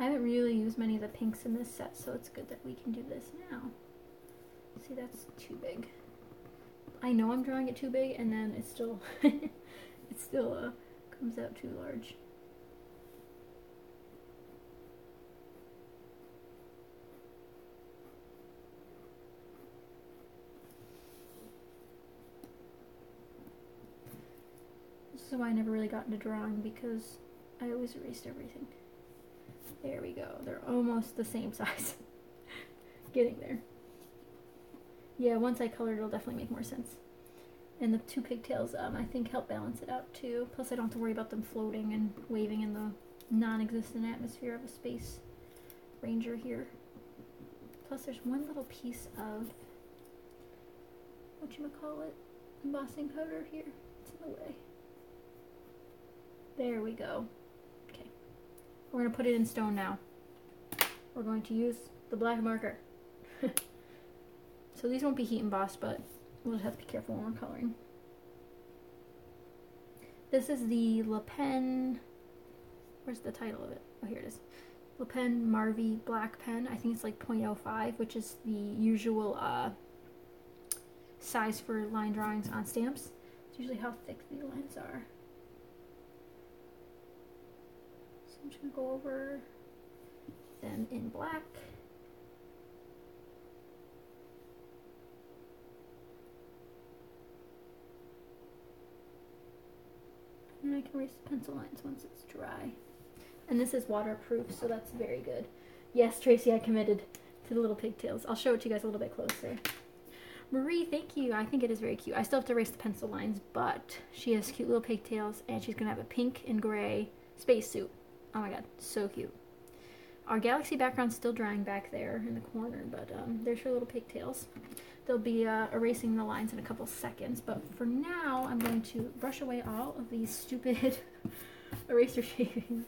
I haven't really used many of the pinks in this set, so it's good that we can do this now. See, that's too big. I know I'm drawing it too big, and then it still comes out too large. This is why I never really got into drawing, because I always erased everything. There we go. They're almost the same size. Getting there. Yeah, once I color, it'll definitely make more sense. And the two pigtails, I think, help balance it out too. Plus, I don't have to worry about them floating and waving in the non-existent atmosphere of a space ranger here. Plus, there's one little piece of whatchamacallit, embossing powder here. It's in the way. There we go. Okay. We're going to put it in stone now. We're going to use the black marker. So these won't be heat embossed, but we'll just have to be careful when we're coloring. This is the Le Pen, where's the title of it? Oh, here it is. Le Pen Marvy Black Pen. I think it's like 0.05, which is the usual size for line drawings on stamps. It's usually how thick the lines are. So I'm just going to go over them in black. And I can erase the pencil lines once it's dry. And this is waterproof, so that's very good. Yes, Tracy, I committed to the little pigtails. I'll show it to you guys a little bit closer. Marie, thank you. I think it is very cute. I still have to erase the pencil lines, but she has cute little pigtails, and she's going to have a pink and gray spacesuit. Oh my god, so cute. Our galaxy background's still drying back there in the corner, but there's her little pigtails. They'll be erasing the lines in a couple seconds, but for now, I'm going to brush away all of these stupid eraser shavings,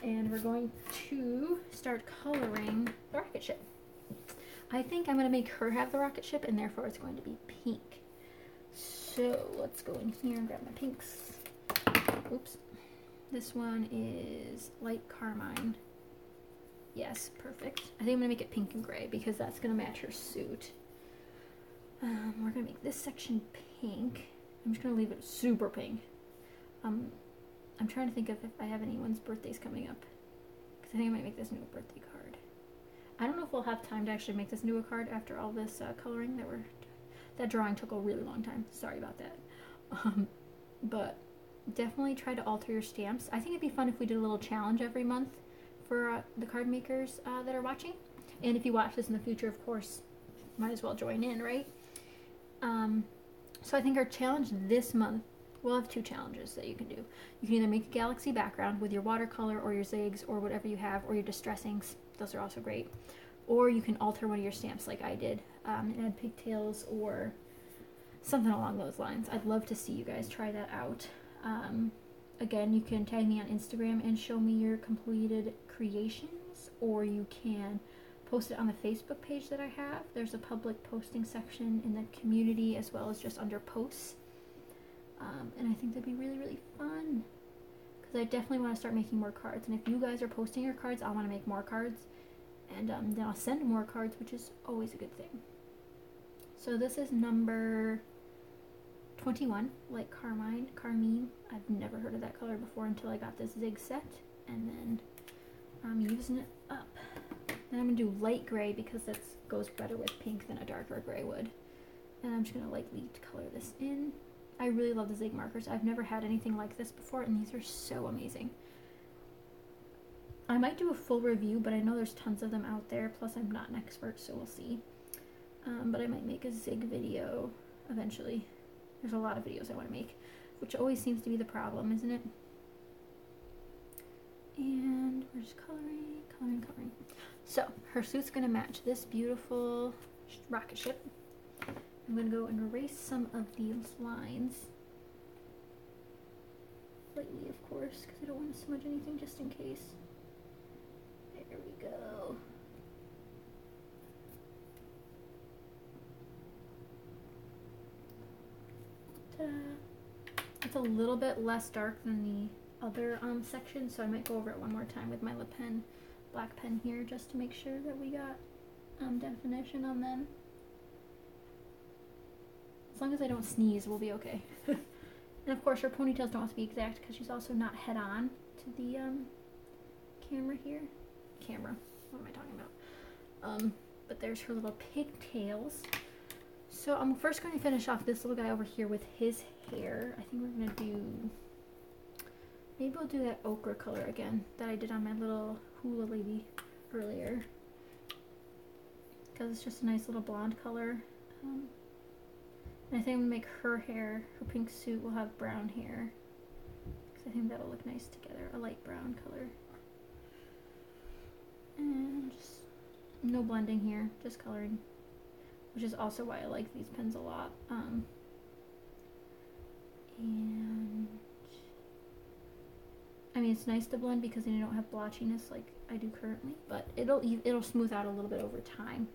and we're going to start coloring the rocket ship. I think I'm going to make her have the rocket ship, and therefore it's going to be pink. So let's go in here and grab my pinks. Oops. This one is light carmine. Yes, perfect. I think I'm going to make it pink and gray because that's going to match her suit. We're going to make this section pink. I'm just going to leave it super pink. I'm trying to think of if I have anyone's birthdays coming up, because I think I might make this new birthday card. I don't know if we'll have time to actually make this new a card after all this coloring that drawing took a really long time. Sorry about that. But definitely try to alter your stamps. I think it'd be fun if we did a little challenge every month for the card makers that are watching. And if you watch this in the future, of course, might as well join in, right? So I think our challenge this month, we'll have two challenges that you can do. You can either make a galaxy background with your watercolor or your zigs or whatever you have, or your distressings. Those are also great. Or you can alter one of your stamps like I did, and add pigtails or something along those lines. I'd love to see you guys try that out. Again, you can tag me on Instagram and show me your completed creations, or you can post it on the Facebook page that I have. There's a public posting section in the community as well as just under posts. And I think that'd be really, really fun, because I definitely want to start making more cards. And if you guys are posting your cards, I want to make more cards, and then I'll send more cards, which is always a good thing. So this is number 21, like carmine. I've never heard of that color before until I got this zig set, and then I'm using it up. Then I'm going to do light gray because that goes better with pink than a darker gray would. And I'm just going to lightly color this in. I really love the zig markers. I've never had anything like this before, and these are so amazing. I might do a full review, but I know there's tons of them out there. Plus, I'm not an expert, so we'll see. But I might make a zig video eventually. There's a lot of videos I want to make, which always seems to be the problem, isn't it? And we're just coloring. So, her suit's going to match this beautiful rocket ship. I'm going to go and erase some of these lines. Lightly, of course, because I don't want to smudge anything just in case. There we go. Ta-da. It's a little bit less dark than the other section, so I might go over it one more time with my lip pen, black pen here, just to make sure that we got definition on them. As long as I don't sneeze, we'll be okay. And of course, her ponytails don't have to be exact because she's also not head on to the camera here. What am I talking about? But there's her little pigtails. So I'm first going to finish off this little guy over here with his hair. I think we're going to do, maybe we'll do that ochre color again that I did on my little hula lady earlier. Because it's just a nice little blonde color. And I think I'm going to make her hair, her pink suit will have brown hair. Because I think that'll look nice together, a light brown color. And just no blending here, just coloring. Which is also why I like these pens a lot. And I mean, it's nice to blend because then you don't have blotchiness like I do currently, but it'll smooth out a little bit over time.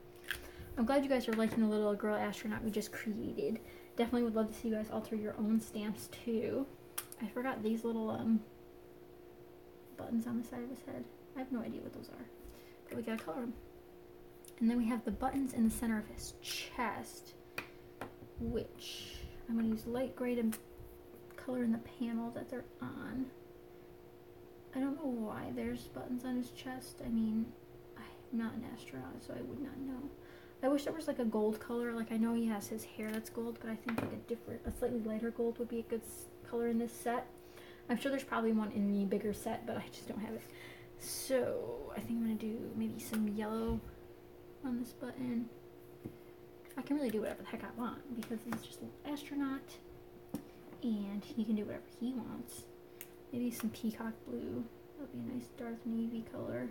I'm glad you guys are liking the little girl astronaut we just created. Definitely would love to see you guys alter your own stamps too. I forgot these little buttons on the side of his head. I have no idea what those are, but we gotta color them. And then we have the buttons in the center of his chest, which I'm going to use light gray to color in the panel that they're on. I don't know why there's buttons on his chest. I mean, I'm not an astronaut, so I would not know. I wish there was like a gold color. Like, I know he has his hair that's gold, but I think like a slightly lighter gold would be a good color in this set. I'm sure there's probably one in the bigger set, but I just don't have it. So I think I'm going to do maybe some yellow on this button. I can really do whatever the heck I want because he's just an astronaut and he can do whatever he wants. Maybe some peacock blue. That would be a nice Darth Navy color.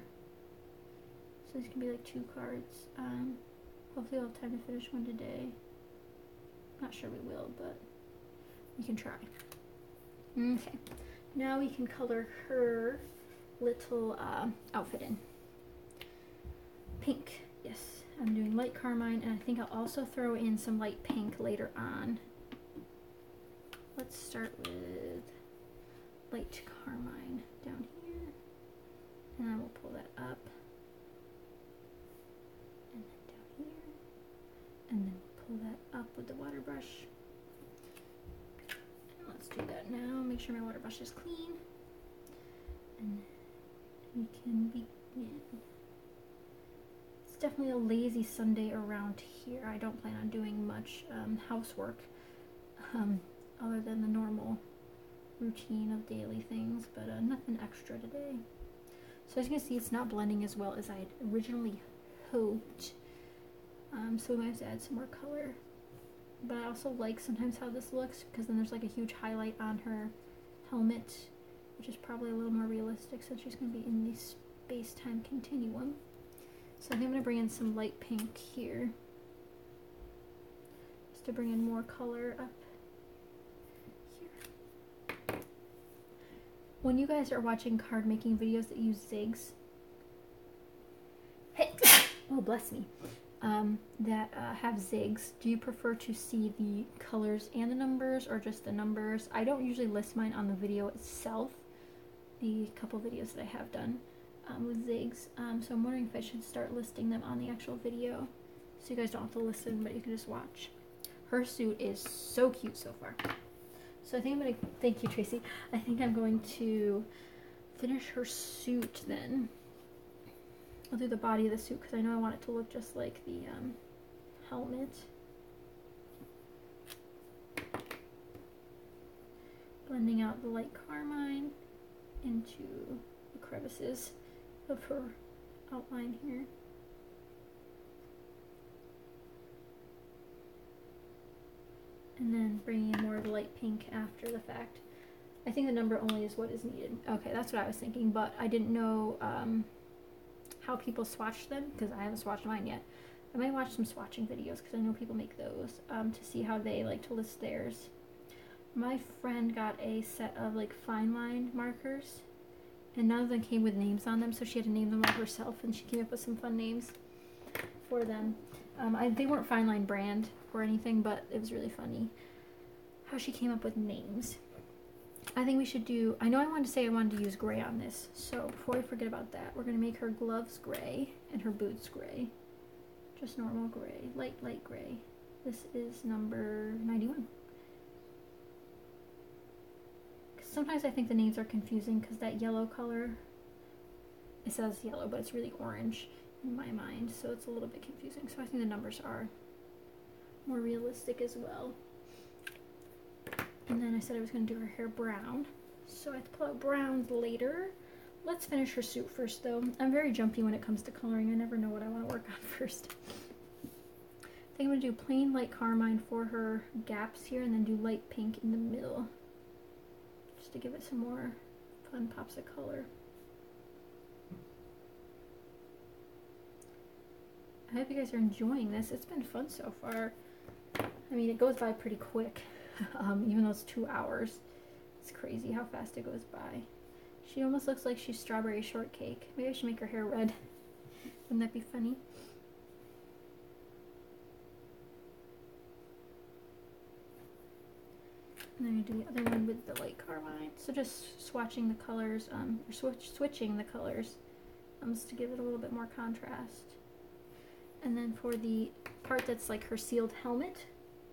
So these can be like 2 cards. Hopefully I'll have time to finish one today. Not sure we will, but we can try. Okay, now we can color her little outfit in. Pink. Yes, I'm doing light carmine, and I think I'll also throw in some light pink later on. Let's start with light carmine down here, and then we'll pull that up, and then down here, and then we'll pull that up with the water brush. And let's do that now. Make sure my water brush is clean, and we can begin. Definitely a lazy Sunday around here. I don't plan on doing much housework other than the normal routine of daily things, but nothing extra today. So as you can see, it's not blending as well as I had originally hoped. So we might have to add some more color. But I also like sometimes how this looks because then there's like a huge highlight on her helmet, which is probably a little more realistic since she's going to be in the space-time continuum. So I think I'm going to bring in some light pink here, just to bring in more color up here. When you guys are watching card making videos that use zigs, hey, oh bless me, that have zigs, do you prefer to see the colors and the numbers or just the numbers? I don't usually list mine on the video itself, the couple videos that I have done. With zigs, so I'm wondering if I should start listing them on the actual video so you guys don't have to listen but you can just watch. Her suit is so cute so far, so I think I'm gonna, thank you Tracy, I think I'm going to finish her suit then. I'll do the body of the suit because I know I want it to look just like the helmet. Blending out the light carmine into the crevices of her outline here. And then bringing in more of the light pink after the fact. I think the number only is what is needed. Okay, that's what I was thinking, but I didn't know how people swatch them because I haven't swatched mine yet. I might watch some swatching videos because I know people make those to see how they like to list theirs. My friend got a set of like fine line markers and none of them came with names on them, so she had to name them all herself, and she came up with some fun names for them. They weren't fine line brand or anything, but it was really funny how she came up with names. I think we should do, I know I wanted to say I wanted to use gray on this, so before I forget about that, we're going to make her gloves gray and her boots gray. Just normal gray, light gray. This is number 91. Sometimes I think the names are confusing because that yellow color, it says yellow, but it's really orange in my mind, so it's a little bit confusing. So I think the numbers are more realistic as well. And then I said I was going to do her hair brown, so I have to pull out browns later. Let's finish her suit first, though. I'm very jumpy when it comes to coloring. I never know what I want to work on first. I think I'm going to do plain light carmine for her gaps here, and then do light pink in the middle, just to give it some more fun pops of color. I hope you guys are enjoying this. It's been fun so far. I mean, it goes by pretty quick, even though it's 2 hours. It's crazy how fast it goes by. She almost looks like she's strawberry shortcake. Maybe I should make her hair red. Wouldn't that be funny? And then I do the other one with the light carmine. So just swatching the colors, or switching the colors, just to give it a little bit more contrast. And then for the part that's like her sealed helmet,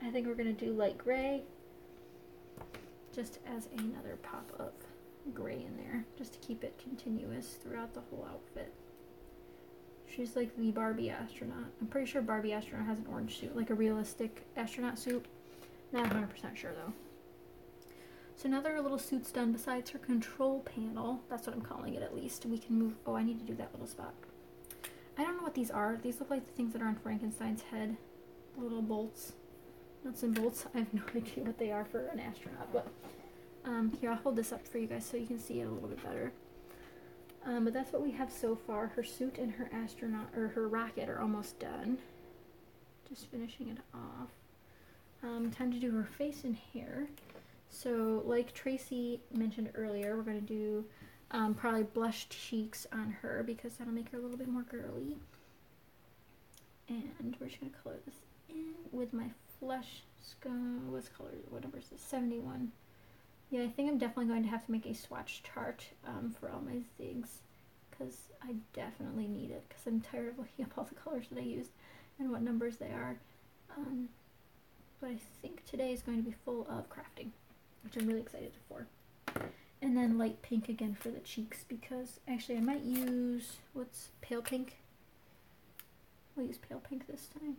I think we're going to do light gray, just as another pop of gray in there, just to keep it continuous throughout the whole outfit. She's like the Barbie astronaut. I'm pretty sure Barbie astronaut has an orange suit, like a realistic astronaut suit. Not 100% sure though. So now that her little suit's done, besides her control panel, that's what I'm calling it at least, we can move, oh, I need to do that little spot. I don't know what these are. These look like the things that are on Frankenstein's head. The little bolts. Nuts and bolts. I have no idea what they are for an astronaut, but here, I'll hold this up for you guys so you can see it a little bit better. But that's what we have so far. Her suit and her astronaut, or her rocket, are almost done. Just finishing it off. Time to do her face and hair. So, like Tracy mentioned earlier, we're going to do probably blush cheeks on her because that'll make her a little bit more girly. And we're just going to color this in with my Flush what's color? What number is this? 71. Yeah, I think I'm definitely going to have to make a swatch chart for all my zigs because I definitely need it because I'm tired of looking up all the colors that I used and what numbers they are. But I think today is going to be full of crafting, which I'm really excited for. And then light pink again for the cheeks because actually I might use, what's pale pink? We'll use pale pink this time.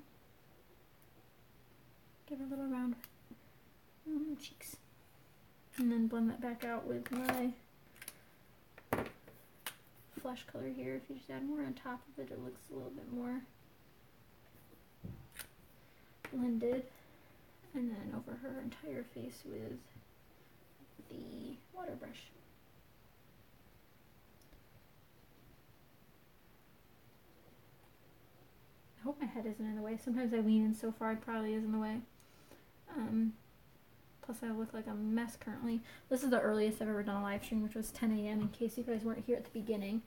Give her a little round cheeks. And then blend that back out with my flesh color here. If you just add more on top of it, it looks a little bit more blended. And then over her entire face with the water brush. I hope my head isn't in the way. Sometimes I lean in so far it probably is in the way. Plus I look like a mess currently. This is the earliest I've ever done a live stream, which was 10 a.m. in case you guys weren't here at the beginning.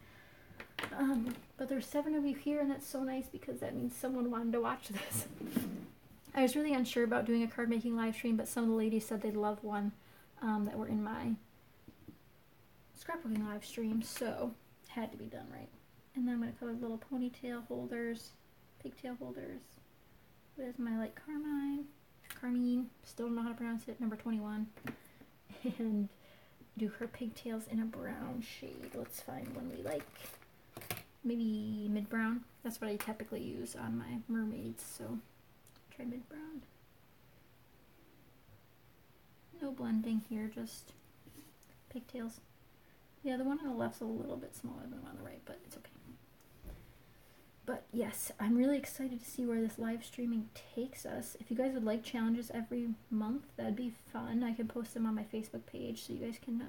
But there's 7 of you here and that's so nice because that means someone wanted to watch this. I was really unsure about doing a card making live stream, but some of the ladies said they'd love one that were in my scrapbooking live stream, so it had to be done right. And then I'm going to color little ponytail holders, pigtail holders with my light carmine, still don't know how to pronounce it, number 21, and do her pigtails in a brown shade. Let's find one we like, maybe mid-brown. That's what I typically use on my mermaids, so try mid-brown. No blending here, just pigtails. Yeah, the one on the left's a little bit smaller than the one on the right, but it's okay. But yes, I'm really excited to see where this live streaming takes us. If you guys would like challenges every month, that'd be fun. I can post them on my Facebook page so you guys can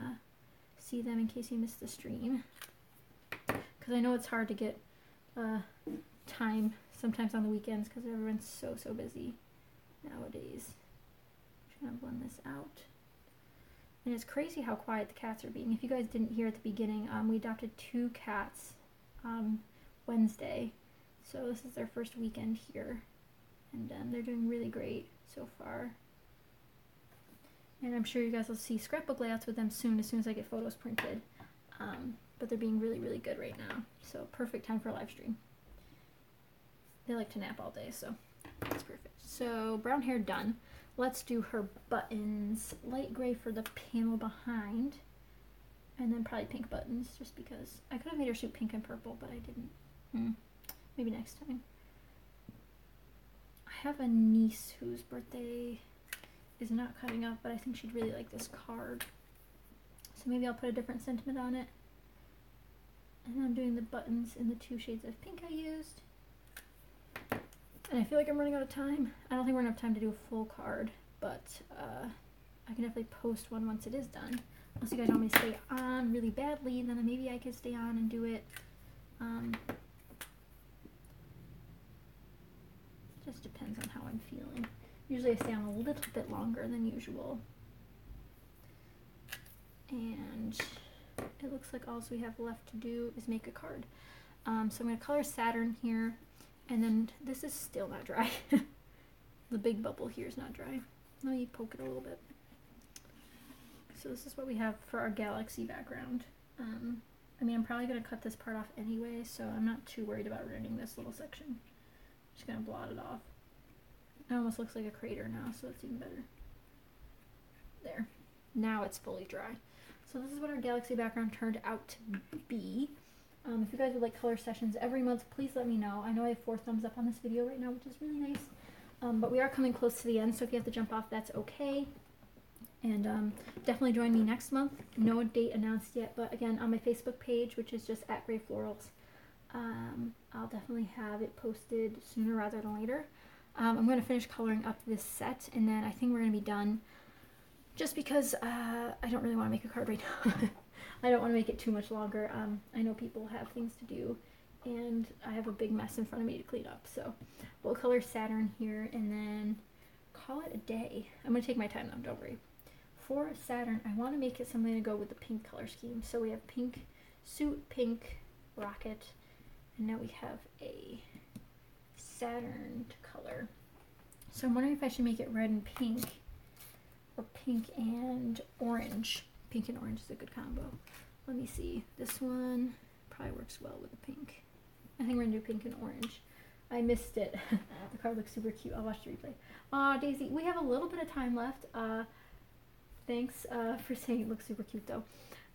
see them in case you missed the stream. Because I know it's hard to get time sometimes on the weekends because everyone's so busy nowadays. I'm trying to blend this out. And it's crazy how quiet the cats are being. If you guys didn't hear at the beginning, we adopted 2 cats Wednesday. So this is their first weekend here. And they're doing really great so far. And I'm sure you guys will see scrapbook layouts with them soon as I get photos printed. But they're being really, really good right now. So perfect time for a live stream. They like to nap all day, so that's perfect. So brown hair done. Let's do her buttons. Light gray for the panel behind. And then probably pink buttons, just because. I could have made her suit pink and purple, but I didn't. Maybe next time. I have a niece whose birthday is not coming up, but I think she'd really like this card. So maybe I'll put a different sentiment on it. And I'm doing the buttons in the 2 shades of pink I used. And I feel like I'm running out of time. I don't think we're gonna have time to do a full card, but I can definitely post one once it is done. Unless you guys want me to stay on really badly, then maybe I could stay on and do it. Just depends on how I'm feeling. Usually I stay on a little bit longer than usual. And it looks like all we have left to do is make a card. So I'm going to color Saturn here. And then this is still not dry. The big bubble here is not dry. Let me poke it a little bit. So this is what we have for our galaxy background. I mean, I'm probably going to cut this part off anyway, so I'm not too worried about ruining this little section. Just going to blot it off. It almost looks like a crater now, so it's even better. There. Now it's fully dry. So this is what our galaxy background turned out to be. If you guys would like color sessions every month, please let me know. I know I have 4 thumbs up on this video right now, which is really nice. But we are coming close to the end, so if you have to jump off, that's okay. And definitely join me next month. No date announced yet, but again, on my Facebook page, which is just @GrayFlorals, I'll definitely have it posted sooner rather than later. I'm going to finish coloring up this set, and then I think we're going to be done. Just because I don't really want to make a card right now. I don't want to make it too much longer. I know people have things to do, and I have a big mess in front of me to clean up. So we'll color Saturn here, and then call it a day. I'm going to take my time though, don't worry. For Saturn, I want to make it something to go with the pink color scheme. So we have pink suit, pink rocket, and now we have a Saturn color. So I'm wondering if I should make it red and pink, or pink and orange. Pink and orange is a good combo. Let me see. This one probably works well with the pink. I think we're gonna do pink and orange. I missed it. The card looks super cute. I'll watch the replay. Aw, Daisy, we have a little bit of time left. Thanks for saying it looks super cute though.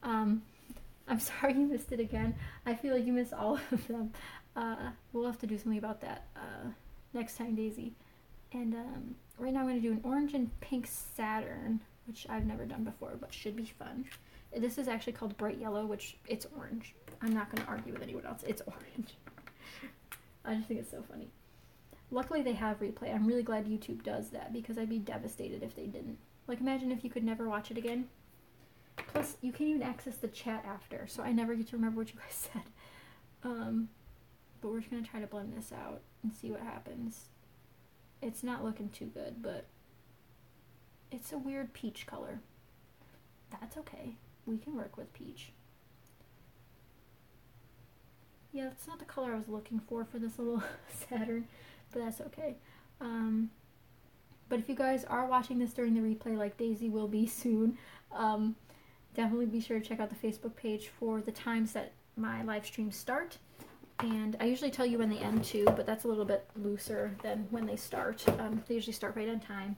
I'm sorry you missed it again. I feel like you missed all of them. We'll have to do something about that next time, Daisy. And right now I'm going to do an orange and pink Saturn, which I've never done before, but should be fun. This is actually called Bright Yellow, which it's orange. I'm not going to argue with anyone else. It's orange. I just think it's so funny. Luckily they have replay. I'm really glad YouTube does that, because I'd be devastated if they didn't. Like, imagine if you could never watch it again. Plus, you can't even access the chat after, so I never get to remember what you guys said. But we're just going to try to blend this out and see what happens. It's not looking too good, but it's a weird peach color. That's okay. We can work with peach. Yeah, that's not the color I was looking for this little Saturn, but that's okay. But if you guys are watching this during the replay, like Daisy will be soon, definitely be sure to check out the Facebook page for the times that my live streams start. And I usually tell you when they end too, but that's a little bit looser than when they start. They usually start right on time.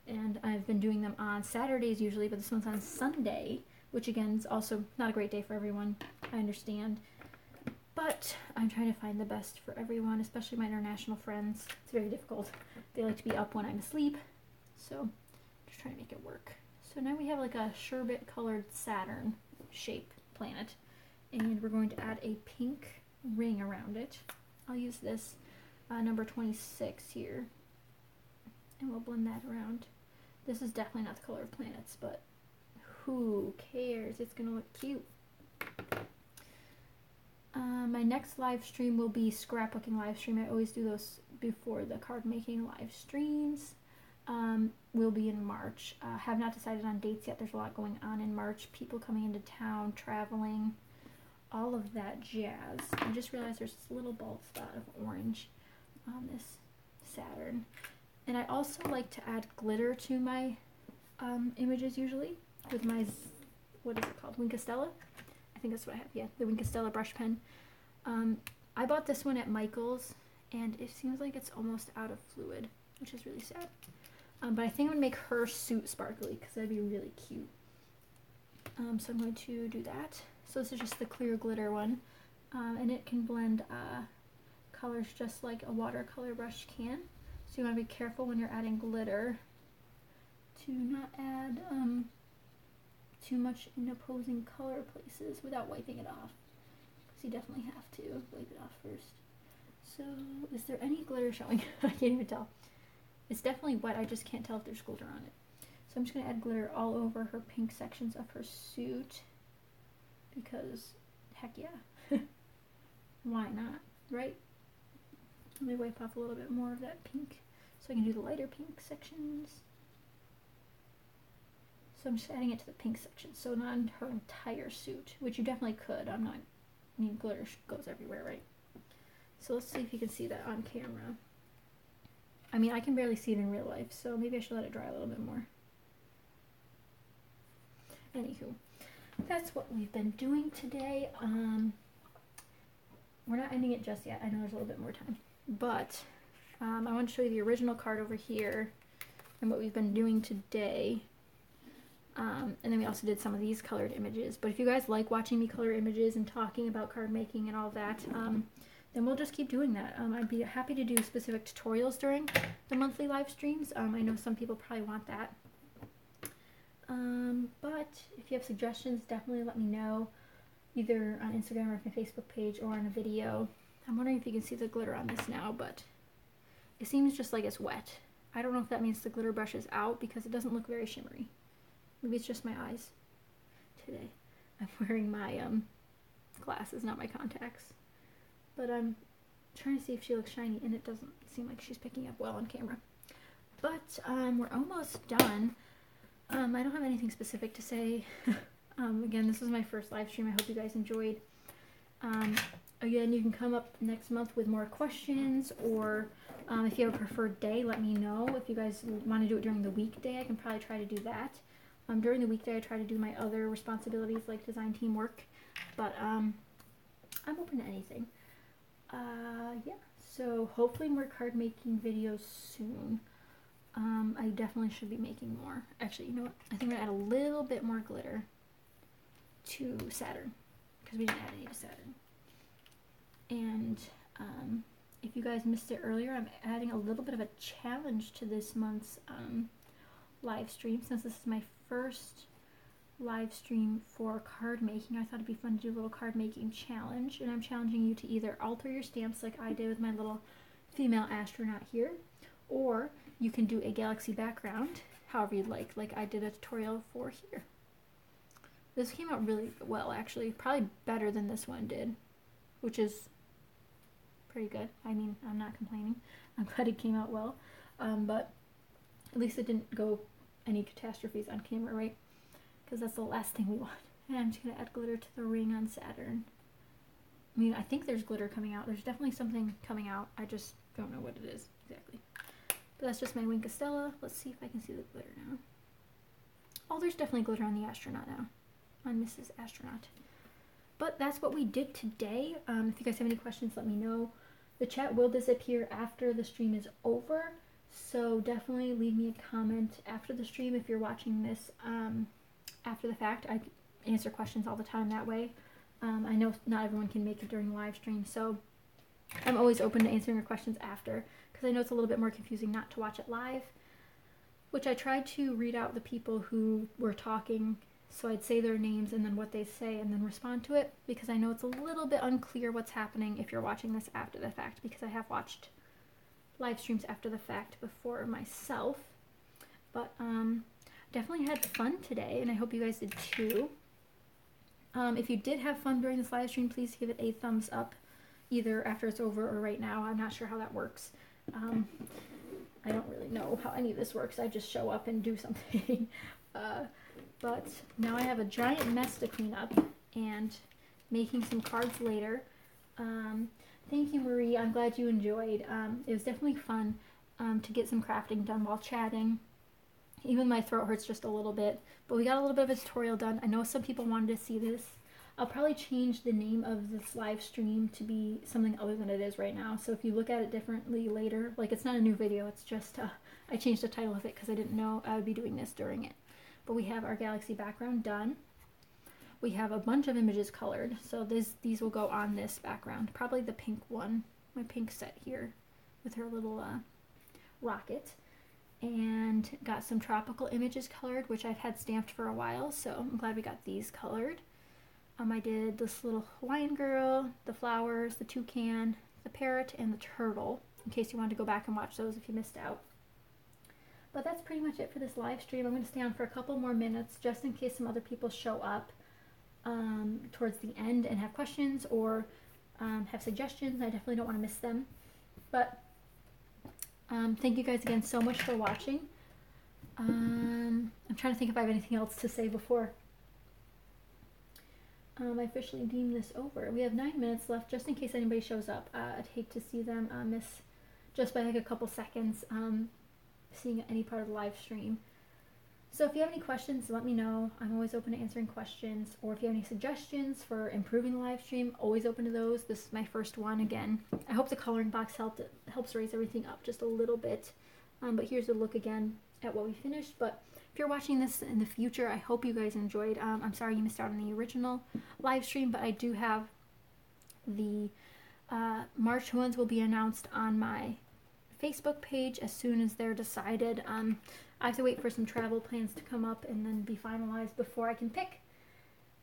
And I've been doing them on Saturdays usually, but this one's on Sunday, which again is also not a great day for everyone. I understand. But I'm trying to find the best for everyone, especially my international friends. It's very difficult. They like to be up when I'm asleep. So just trying to make it work. So now we have like a sherbet colored Saturn shape planet. And we're going to add a pink ring around it. I'll use this number 26 here. And we'll blend that around. This is definitely not the color of planets, but who cares? It's going to look cute. My next live stream will be scrapbooking live stream. I always do those before the card making live streams. Will be in March. Have not decided on dates yet. There's a lot going on in March. People coming into town, traveling, all of that jazz. I just realized there's this little bald spot of orange on this Saturn. And I also like to add glitter to my images usually with my, what is it called, Wink Stella? I think that's what I have, yeah, the Wink Stella brush pen. I bought this one at Michael's, and it seems like it's almost out of fluid, which is really sad. But I think I'm going to make her suit sparkly, because that'd be really cute. So I'm going to do that. So this is just the clear glitter one, and it can blend colors just like a watercolor brush can. So you want to be careful when you're adding glitter to not add too much in opposing color places without wiping it off. Because you definitely have to wipe it off first. So is there any glitter showing? I can't even tell. It's definitely wet, I just can't tell if there's glitter on it. So I'm just going to add glitter all over her pink sections of her suit. Because, heck yeah. Why not, right? Let me wipe off a little bit more of that pink so I can do the lighter pink sections. So I'm just adding it to the pink section, so not in her entire suit, which you definitely could. I mean, glitter goes everywhere, right? So let's see if you can see that on camera. I mean, I can barely see it in real life, so maybe I should let it dry a little bit more. Anywho, that's what we've been doing today. We're not ending it just yet. I know there's a little bit more time. But I want to show you the original card over here and what we've been doing today. And then we also did some of these colored images. But if you guys like watching me color images and talking about card making and all that, then we'll just keep doing that. I'd be happy to do specific tutorials during the monthly live streams. I know some people probably want that. But if you have suggestions, definitely let me know, either on Instagram or my Facebook page or on a video. I'm wondering if you can see the glitter on this now, but it seems just like it's wet. I don't know if that means the glitter brush is out because it doesn't look very shimmery. Maybe it's just my eyes today. I'm wearing my glasses, not my contacts. But I'm trying to see if she looks shiny, and it doesn't seem like she's picking up well on camera. But we're almost done. I don't have anything specific to say. Again, this was my first live stream. I hope you guys enjoyed. Again, you can come up next month with more questions, or if you have a preferred day, let me know. If you guys want to do it during the weekday, I can probably try to do that. During the weekday, I try to do my other responsibilities like design teamwork, but I'm open to anything. Yeah, so hopefully more card making videos soon. I definitely should be making more. Actually, you know what? I think I'm going to add a little bit more glitter to Saturn, because we didn't add any to Saturn. And if you guys missed it earlier, I'm adding a little bit of a challenge to this month's live stream. Since this is my first live stream for card making, I thought it'd be fun to do a little card making challenge. And I'm challenging you to either alter your stamps like I did with my little female astronaut here, or you can do a galaxy background, however you'd like I did a tutorial for here. This came out really well, actually. Probably better than this one did, which is pretty good. I mean, I'm not complaining. I'm glad it came out well. But at least it didn't go any catastrophes on camera, right? Because that's the last thing we want. And I'm just going to add glitter to the ring on Saturn. I mean, I think there's glitter coming out. There's definitely something coming out. I just don't know what it is exactly. But that's just my Wink Stella. Let's see if I can see the glitter now. Oh, there's definitely glitter on the astronaut now. On Mrs. Astronaut. But that's what we did today. If you guys have any questions, let me know. The chat will disappear after the stream is over. So definitely leave me a comment after the stream if you're watching this after the fact. I answer questions all the time that way. I know not everyone can make it during the live stream, so I'm always open to answering your questions after, because I know it's a little bit more confusing not to watch it live, which I tried to read out the people who were talking, so I'd say their names and then what they say and then respond to it, because I know it's a little bit unclear what's happening if you're watching this after the fact, because I have watched live streams after the fact before myself. But definitely had fun today, and I hope you guys did too. If you did have fun during this live stream, please give it a thumbs up, either after it's over or right now. I'm not sure how that works. I don't really know how any of this works. I just show up and do something. But now I have a giant mess to clean up, and making some cards later. Thank you, Marie. I'm glad you enjoyed. It was definitely fun to get some crafting done while chatting. Even my throat hurts just a little bit. But we got a little bit of a tutorial done. I know some people wanted to see this. I'll probably change the name of this live stream to be something other than it is right now. So if you look at it differently later, like it's not a new video, it's just I changed the title of it because I didn't know I would be doing this during it. But we have our galaxy background done. We have a bunch of images colored, so these will go on this background. Probably the pink one, my pink set here with her little rocket. And got some tropical images colored, which I've had stamped for a while, so I'm glad we got these colored. I did this little Hawaiian girl, the flowers, the toucan, the parrot, and the turtle, in case you wanted to go back and watch those if you missed out. But that's pretty much it for this live stream. I'm going to stay on for a couple more minutes just in case some other people show up towards the end and have questions or have suggestions. I definitely don't want to miss them. But thank you guys again so much for watching. I'm trying to think if I have anything else to say before I officially deem this over. We have 9 minutes left just in case anybody shows up. I'd hate to see them miss just by like a couple seconds seeing any part of the live stream. So if you have any questions, let me know. I'm always open to answering questions. Or if you have any suggestions for improving the live stream, always open to those. This is my first one again. I hope the coloring box helps raise everything up just a little bit. But here's a look again at what we finished. But if you're watching this in the future, I hope you guys enjoyed. I'm sorry you missed out on the original live stream, but I do have the March ones will be announced on my Facebook page as soon as they're decided. I have to wait for some travel plans to come up and then be finalized before I can pick.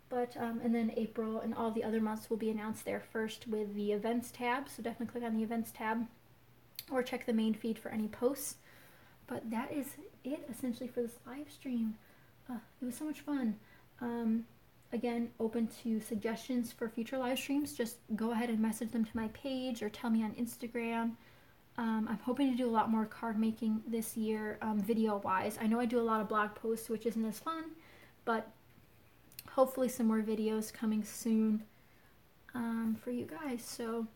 But and then April and all the other months will be announced there first with the events tab. So definitely click on the events tab or check the main feed for any posts. But that is it essentially for this live stream. It was so much fun. Again, open to suggestions for future live streams. Just go ahead and message them to my page or tell me on Instagram. I'm hoping to do a lot more card making this year, video wise. I know I do a lot of blog posts, which isn't as fun, but hopefully some more videos coming soon for you guys. So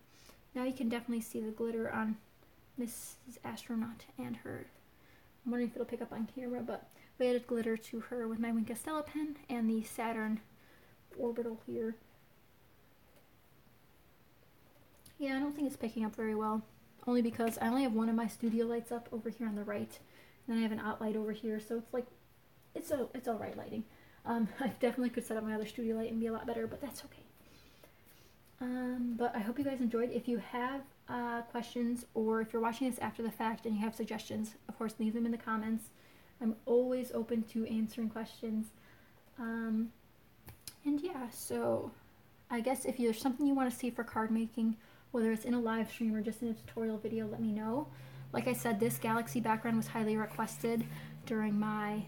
now you can definitely see the glitter on Mrs. Astronaut and her. I'm wondering if it'll pick up on camera, but we added glitter to her with my Wink Stella pen and the Saturn orbital here. Yeah, I don't think it's picking up very well. Only because I only have one of my studio lights up over here on the right, and then I have an out light over here, so it's like, it's all right lighting. I definitely could set up my other studio light and be a lot better, but that's okay. But I hope you guys enjoyed. If you have questions, or if you're watching this after the fact and you have suggestions, of course, leave them in the comments. I'm always open to answering questions. And yeah, so I guess if there's something you want to see for card making, whether it's in a live stream or just in a tutorial video, let me know. Like I said, this galaxy background was highly requested during my,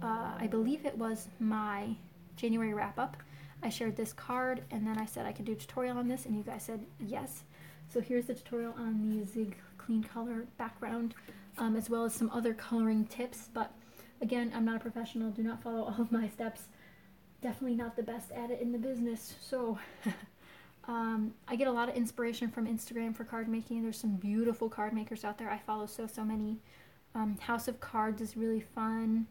I believe it was my January wrap-up. I shared this card, and then I said I could do a tutorial on this, and you guys said yes. So here's the tutorial on the Zig Clean Color background, as well as some other coloring tips. But again, I'm not a professional. Do not follow all of my steps. Definitely not the best at it in the business. So I get a lot of inspiration from Instagram for card making. There's some beautiful card makers out there. I follow so many. House of Cards is really fun.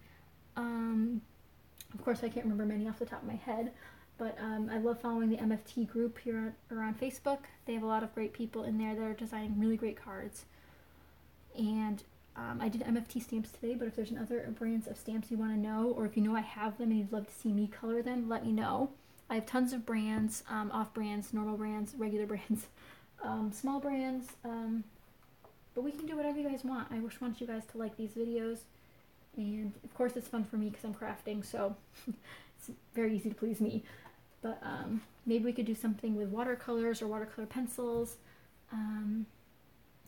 Of course, I can't remember many off the top of my head, but I love following the MFT group here on Facebook. They have a lot of great people in there that are designing really great cards. And I did MFT stamps today, but if there's other brands of stamps you want to know, or if you know I have them and you'd love to see me color them, let me know. I have tons of brands, off brands, normal brands, regular brands, small brands, but we can do whatever you guys want. I just want you guys to like these videos, and of course it's fun for me because I'm crafting, so it's very easy to please me. But maybe we could do something with watercolors or watercolor pencils,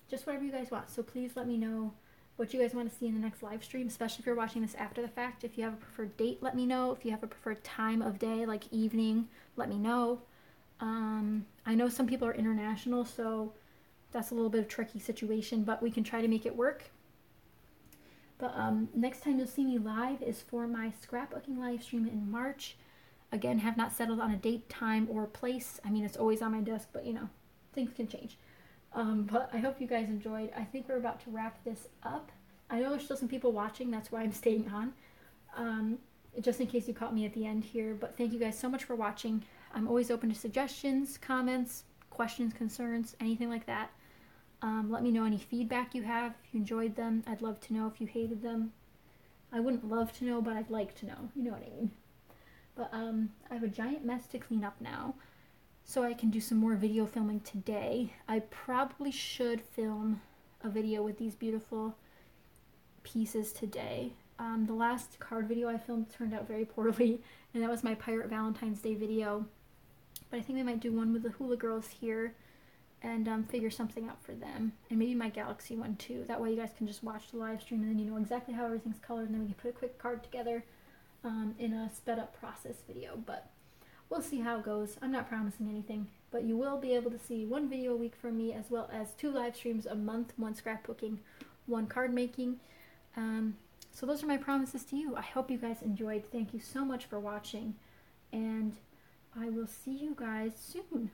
just whatever you guys want. So please let me know what you guys want to see in the next live stream, especially if you're watching this after the fact. If you have a preferred date, let me know. If you have a preferred time of day, like evening, let me know. I know some people are international, so that's a little bit of a tricky situation, but we can try to make it work. But next time you'll see me live is for my scrapbooking live stream in March. Again, have not settled on a date, time, or place. I mean, it's always on my desk, but you know, things can change. But I hope you guys enjoyed. I think we're about to wrap this up. I know there's still some people watching, that's why I'm staying on. Just in case you caught me at the end here, but thank you guys so much for watching. I'm always open to suggestions, comments, questions, concerns, anything like that. Let me know any feedback you have. If you enjoyed them, I'd love to know. If you hated them, I wouldn't love to know, but I'd like to know. You know what I mean. But I have a giant mess to clean up now, so I can do some more video filming today. I probably should film a video with these beautiful pieces today. The last card video I filmed turned out very poorly, and that was my Pirate Valentine's Day video. But I think we might do one with the Hula Girls here and figure something out for them. And maybe my Galaxy one too. That way you guys can just watch the live stream and then you know exactly how everything's colored, and then we can put a quick card together in a sped up process video. But we'll see how it goes. I'm not promising anything, but you will be able to see one video a week from me, as well as 2 live streams a month, 1 scrapbooking, 1 card making. So those are my promises to you. I hope you guys enjoyed. Thank you so much for watching, and I will see you guys soon.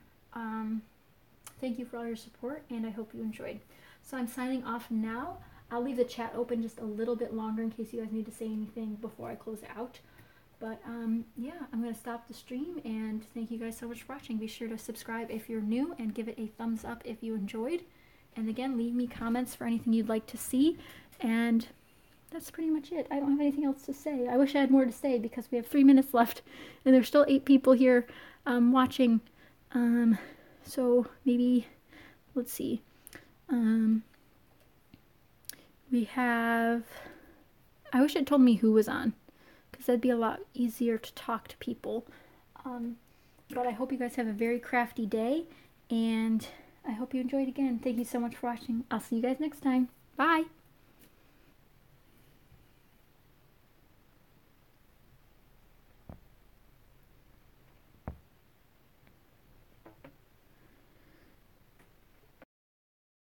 Thank you for all your support, and I hope you enjoyed. So I'm signing off now. I'll leave the chat open just a little bit longer in case you guys need to say anything before I close out. But yeah, I'm going to stop the stream, and thank you guys so much for watching. Be sure to subscribe if you're new, and give it a thumbs up if you enjoyed. And again, leave me comments for anything you'd like to see, and that's pretty much it. I don't have anything else to say. I wish I had more to say because we have 3 minutes left, and there's still 8 people here watching. So maybe, let's see. We have, I wish it told me who was on, because that'd be a lot easier to talk to people. But I hope you guys have a very crafty day, and I hope you enjoyed again. Thank you so much for watching. I'll see you guys next time. Bye!